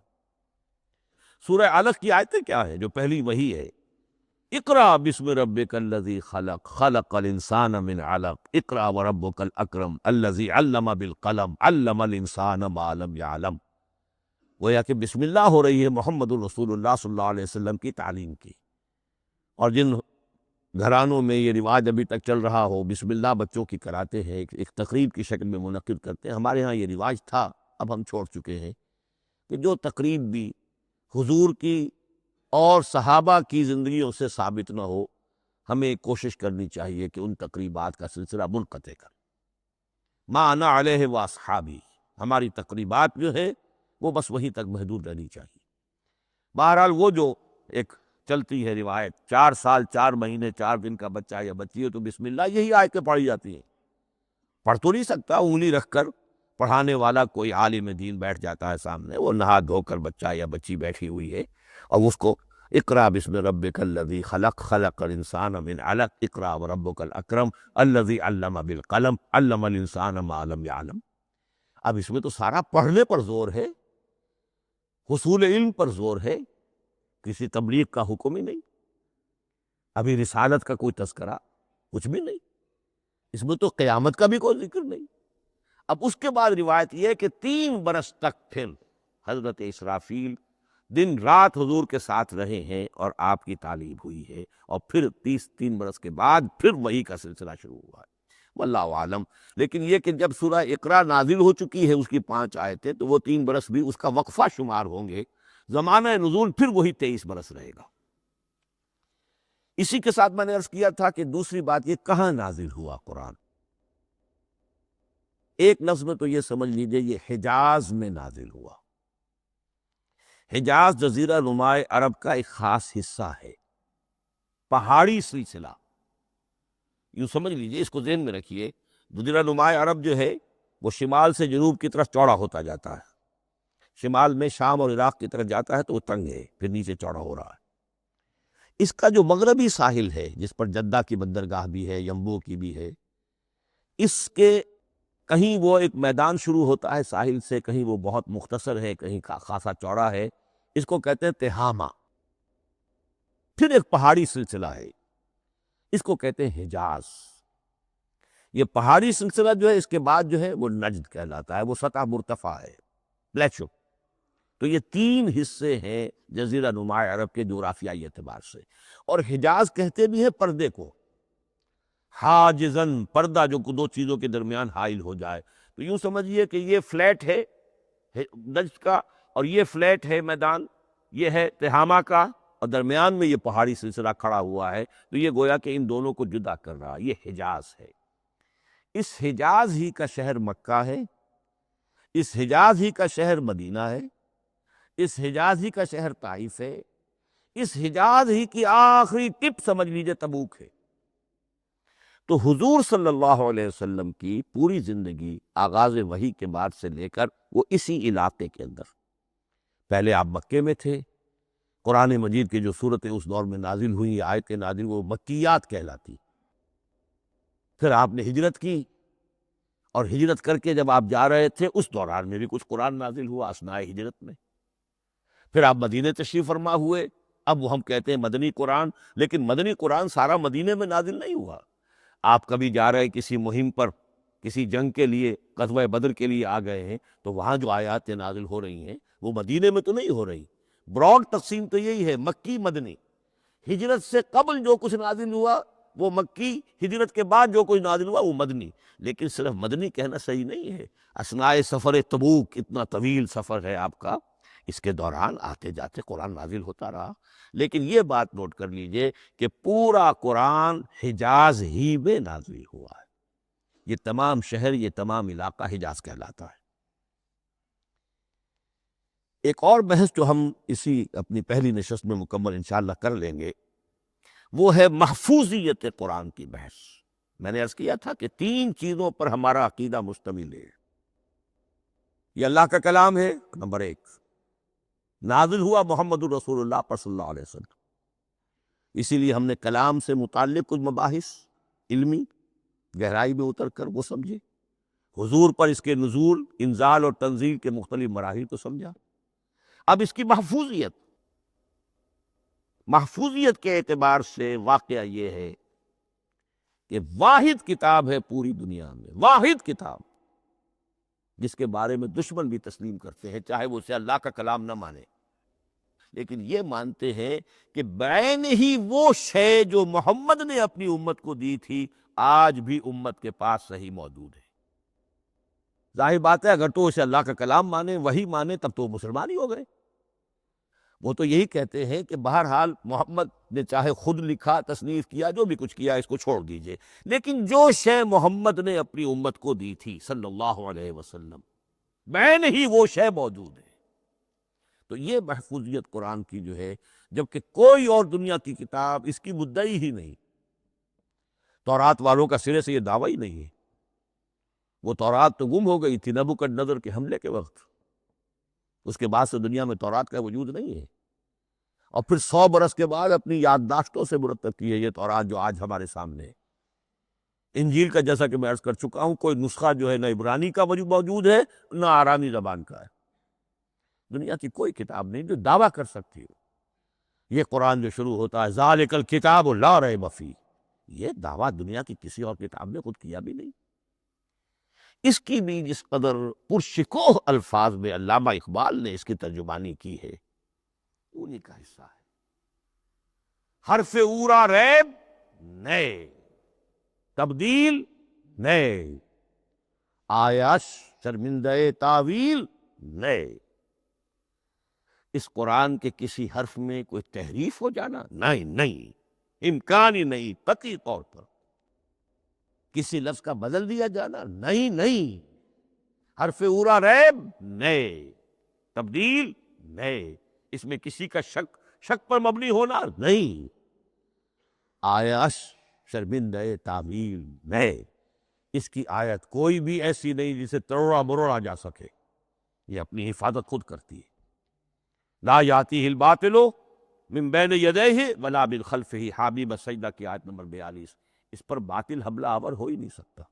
سورہ علق کی آیتیں کیا ہے؟ جو پہلی وحی ہے، اقرأ بسم ربک الذی خلق، خلق الانسان من علق، اقرأ وربک الاکرم الذی علم بالقلم، علم الانسان ما لم یعلم۔ گویا کہ بسم اللہ ہو رہی ہے محمد الرسول اللہ صلی اللہ علیہ وسلم کی تعلیم کی، اور جن گھرانوں میں یہ رواج ابھی تک چل رہا ہو، بسم اللہ بچوں کی کراتے ہیں، ایک تقریب کی شکل میں منعقد کرتے ہیں، ہمارے ہاں یہ رواج تھا، اب ہم چھوڑ چکے ہیں، کہ جو تقریب بھی حضور کی اور صحابہ کی زندگیوں سے ثابت نہ ہو، ہمیں کوشش کرنی چاہیے کہ ان تقریبات کا سلسلہ منقطع کر۔ ما انا علیہ واصحابی، ہماری تقریبات جو ہے وہ بس وہیں تک محدود رہنی چاہیے۔ بہرحال وہ جو ایک چلتی ہے روایت، 4 سال 4 مہینے 4 دن کا بچہ یا بچی ہے تو بسم اللہ یہی آیتیں پڑھی جاتی ہیں، پڑھ تو نہیں سکتا، انگلی رکھ کر پڑھانے والا کوئی عالم دین بیٹھ جاتا ہے سامنے، وہ نہا دھو کر بچہ یا بچی بیٹھی ہوئی ہے، اور اس کو اقرأ بسم ربک الذی خلق، خلق الانسان من علق، اقرأ وربک الاکرم الذی علم بالقلم، علم الانسان ما لم یعلم۔ اب اس میں تو سارا پڑھنے پر زور ہے، حصول علم پر زور ہے، کسی تبلیغ کا حکم ہی نہیں، ابھی رسالت کا کوئی تذکرہ کچھ بھی نہیں، اس میں تو قیامت کا بھی کوئی ذکر نہیں۔ اب اس کے بعد روایت یہ ہے کہ 3 برس تک پھر حضرت اسرافیل دن رات حضور کے ساتھ رہے ہیں، اور آپ کی تعلیم ہوئی ہے، اور پھر 3 برس کے بعد پھر وحی کا سلسلہ شروع ہوا ہے، واللہ عالم۔ لیکن یہ کہ جب سورہ اقرا نازل ہو چکی ہے، اس کی 5 آیتیں، تو وہ 3 برس بھی اس کا وقفہ شمار ہوں گے، زمانہ نزول پھر وہی 23 برس رہے گا۔ اسی کے ساتھ میں نے عرض کیا تھا کہ دوسری بات یہ، کہاں نازل ہوا قرآن؟ ایک لفظ میں تو یہ سمجھ لیجئے، یہ حجاز میں نازل ہوا۔ حجاز جزیرہ نمائے عرب کا ایک خاص حصہ ہے، پہاڑی سلسلہ، یوں سمجھ لیجئے، اس کو ذہن میں رکھیے۔ جزیرہ نمائے عرب جو ہے وہ شمال سے جنوب کی طرف چوڑا ہوتا جاتا ہے، شمال میں شام اور عراق کی طرف جاتا ہے تو وہ تنگ ہے، پھر نیچے چوڑا ہو رہا ہے۔ اس کا جو مغربی ساحل ہے جس پر جدہ کی بندرگاہ بھی ہے، ینبو کی بھی ہے، اس کے کہیں وہ ایک میدان شروع ہوتا ہے ساحل سے، کہیں وہ بہت مختصر ہے، کہیں خاصا چوڑا ہے، اس کو کہتے ہیں تہامہ۔ پھر ایک پہاڑی سلسلہ ہے، اس کو کہتے ہیں حجاز۔ یہ پہاڑی سلسلہ جو ہے اس کے بعد جو ہے وہ نجد کہلاتا ہے، وہ سطح مرتفع ہے، پلیچو۔ تو یہ تین حصے ہیں جزیرہ نمائے عرب کے جغرافیائی اعتبار سے، اور حجاز کہتے بھی ہیں پردے کو، حاجزن، پردہ جو دو چیزوں کے درمیان حائل ہو جائے۔ تو یوں سمجھیے کہ یہ فلیٹ ہے نجد کا، اور یہ فلیٹ ہے میدان، یہ ہے تہامہ کا، اور درمیان میں یہ پہاڑی سلسلہ کھڑا ہوا ہے، تو یہ گویا کہ ان دونوں کو جدا کر رہا، یہ حجاز ہے۔ اس حجاز ہی کا شہر مکہ ہے، اس حجاز ہی کا شہر مدینہ ہے، اس حجاز ہی کا شہر طائف ہے، اس حجاز ہی کی آخری ٹپ سمجھ لیجئے تبوک ہے۔ تو حضور صلی اللہ علیہ وسلم کی پوری زندگی آغاز وحی کے بعد سے لے کر وہ اسی علاقے کے اندر، پہلے آپ مکے میں تھے، قرآن مجید کی جو صورتیں اس دور میں نازل ہوئی، آیتیں نازل، وہ مکیات کہلاتی۔ پھر آپ نے ہجرت کی، اور ہجرت کر کے جب آپ جا رہے تھے اس دوران میں بھی کچھ قرآن نازل ہوا اثناء ہجرت میں۔ پھر آپ مدینے تشریف فرما ہوئے، اب وہ ہم کہتے ہیں مدنی قرآن، لیکن مدنی قرآن سارا مدینے میں نازل نہیں ہوا۔ آپ کبھی جا رہے کسی مہم پر، کسی جنگ کے لیے، غزوہ بدر کے لیے آ گئے ہیں، تو وہاں جو آیات نازل ہو رہی ہیں وہ مدینے میں تو نہیں ہو رہی۔ براڈ تقسیم تو یہی ہے، مکی مدنی۔ ہجرت سے قبل جو کچھ نازل ہوا وہ مکی، ہجرت کے بعد جو کچھ نازل ہوا وہ مدنی۔ لیکن صرف مدنی کہنا صحیح نہیں ہے، اثناء سفر تبوک، اتنا طویل سفر ہے آپ کا، اس کے دوران آتے جاتے قرآن نازل ہوتا رہا۔ لیکن یہ بات نوٹ کر لیجئے کہ پورا قرآن حجاز ہی میں نازل ہوا ہے، یہ تمام شہر، یہ تمام علاقہ حجاز کہلاتا ہے۔ ایک اور بحث جو ہم اسی اپنی پہلی نشست میں مکمل انشاءاللہ کر لیں گے، وہ ہے محفوظیت قرآن کی بحث۔ میں نے عرض کیا تھا کہ تین چیزوں پر ہمارا عقیدہ مشتمل ہے۔ یہ اللہ کا کلام ہے، نمبر ایک، نازل ہوا محمد الرسول اللہ پر صلی اللہ علیہ وسلم، اسی لیے ہم نے کلام سے متعلق کچھ مباحث علمی گہرائی میں اتر کر وہ سمجھے، حضور پر اس کے نزول، انزال اور تنزیل کے مختلف مراحل کو سمجھا۔ اب اس کی محفوظیت کے اعتبار سے واقعہ یہ ہے کہ واحد کتاب ہے پوری دنیا میں، واحد کتاب جس کے بارے میں دشمن بھی تسلیم کرتے ہیں، چاہے وہ اسے اللہ کا کلام نہ مانے، لیکن یہ مانتے ہیں کہ بعین ہی وہ شے جو محمد نے اپنی امت کو دی تھی آج بھی امت کے پاس صحیح موجود ہے۔ ظاہر بات ہے اگر تو اسے اللہ کا کلام مانے، وہی مانے، تب تو مسلمان ہی ہو گئے۔ وہ تو یہی کہتے ہیں کہ بہرحال محمد نے چاہے خود لکھا، تصنیف کیا، جو بھی کچھ کیا، اس کو چھوڑ دیجئے، لیکن جو شے محمد نے اپنی امت کو دی تھی صلی اللہ علیہ وسلم، بعین ہی وہ شے موجود ہے۔ تو یہ محفوظیت قرآن کی جو ہے، جبکہ کوئی اور دنیا کی کتاب اس کی مدعی ہی نہیں۔ تورات والوں کا سرے سے یہ دعویٰ ہی نہیں ہے۔ وہ تورات تو گم ہو گئی تھی نبوکدنضر کے حملے کے وقت، اس کے بعد سے دنیا میں تورات کا وجود نہیں ہے، اور پھر 100 برس کے بعد اپنی یادداشتوں سے مرتب کی ہے یہ تورات جو آج ہمارے سامنے ہے۔ انجیل کا جیسا کہ میں عرض کر چکا ہوں، کوئی نسخہ جو ہے نہ عبرانی کا موجود ہے نہ آرامی زبان کا ہے۔ دنیا کی کوئی کتاب نہیں جو دعویٰ کر سکتی ہو۔ یہ قرآن جو شروع ہوتا ہے ذالک الکتاب لا ریب فیہ، یہ دعویٰ دنیا کی کسی اور کتاب نے خود کیا بھی نہیں۔ اس کی بھی جس قدر پرشکوہ الفاظ میں علامہ اقبال نے اس کی ترجمانی کی ہے، انہی کا حصہ ہے۔ حرف اورا ریب نئے، تبدیل نئے، آیش شرمندہ تاویل نئے۔ اس قرآن کے کسی حرف میں کوئی تحریف ہو جانا نہیں، امکان ہی نہیں، قطعی طور پر۔ کسی لفظ کا بدل دیا جانا نہیں، حرف اورا ریب نئے، تبدیل نئے۔ اس میں کسی کا شک پر مبنی ہونا نہیں، آیت شرمندہ تعمیل نئے، اس کی آیت کوئی بھی ایسی نہیں جسے تروڑا مروڑا جا سکے، یہ اپنی حفاظت خود کرتی ہے۔ لا یاتیہ الباطل من بین یدیہ ولا من خلفہ، حامیم السجدہ کی آیت نمبر 42، اس پر باطل حملہ آور ہو ہی نہیں سکتا۔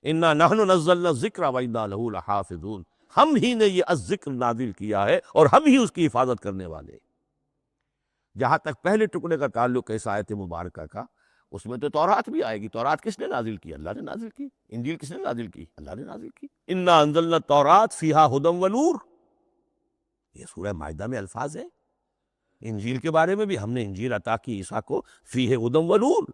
انا نحن نزلنا الذکر وانا لہ لحافظون، ہم ہی نے یہ الذکر نازل کیا ہے اور ہم ہی اس کی حفاظت کرنے والے ہیں۔ جہاں تک پہلے ٹکڑے کا تعلق ہے اس آیت مبارکہ کا، اس میں تو تورات بھی آئے گی۔ تورات کس نے نازل کی؟ اللہ نے نازل کی۔ انجیل کس نے نازل کی؟ اللہ نے نازل کی۔ انا انزلنا التوراۃ فیہا ھدی ونور، یہ سورہ مائدہ میں الفاظ ہیں۔ انجیل کے بارے میں بھی ہم نے انجیل عطا کی عیسیٰ کو، فیہ ھدی ونور،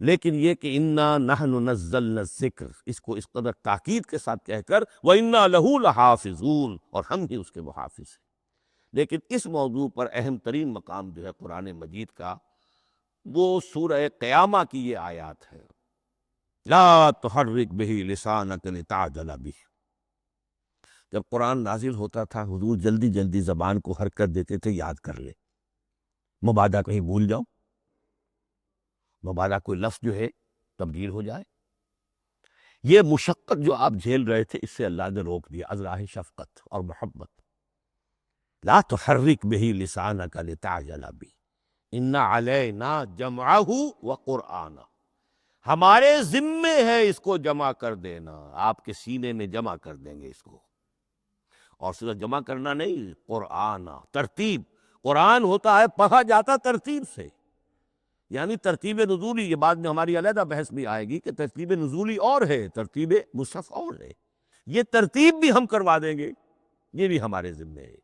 لیکن یہ کہ انا نحن نزلنا الذکر، اس کو اس قدر تاکید کے ساتھ کہہ کر وانا لہ لحافظون، اور ہم ہی اس کے محافظ ہیں۔ لیکن اس موضوع پر اہم ترین مقام جو ہے قرآن مجید کا، وہ سورہ قیامہ کی یہ آیات ہے، لا تحرک بہ لسانک لتعجل بہ۔ جب قرآن نازل ہوتا تھا حضور جلدی جلدی زبان کو حرکت دیتے تھے، یاد کر لے، مبادا کہیں بھول جاؤ، مبادا کوئی لفظ جو ہے تبدیل ہو جائے۔ یہ مشقت جو آپ جھیل رہے تھے، اس سے اللہ نے روک دیا از راہ شفقت اور محبت۔ لا تحرک بہ لسانک لتعجل بہ ان علینا جمعہ وقرآنہ، ہمارے ذمے ہے اس کو جمع کر دینا، آپ کے سینے میں جمع کر دیں گے اس کو۔ اور صرف جمع کرنا نہیں، قرآن، ترتیب۔ قرآن ہوتا ہے پڑھا جاتا ترتیب سے، یعنی ترتیب نزولی۔ یہ بعد میں ہماری علیحدہ بحث بھی آئے گی کہ ترتیب نزولی اور ہے، ترتیب مصحف اور ہے۔ یہ ترتیب بھی ہم کروا دیں گے، یہ بھی ہمارے ذمے ہے۔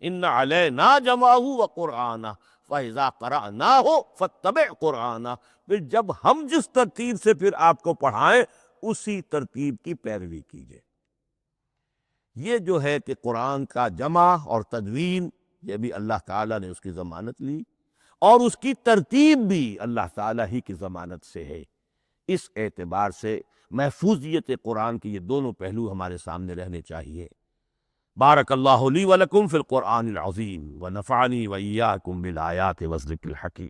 ان علینا جمعہ وقرآنہ فاذا قرأناہ فاتبع قرآنہ، پھر جب ہم جس ترتیب سے پھر آپ کو پڑھائیں، اسی ترتیب کی پیروی کیجیے۔ یہ جو ہے کہ قرآن کا جمع اور تدوین، یہ بھی اللہ تعالیٰ نے اس کی ضمانت لی، اور اس کی ترتیب بھی اللہ تعالیٰ ہی کی ضمانت سے ہے۔ اس اعتبار سے محفوظیت قرآن کے یہ دونوں پہلو ہمارے سامنے رہنے چاہیے۔ بارک اللہ لی ولکم فی القرآن العظیم ونفعنی وإیاکم بالآیات والذکر الحکیم۔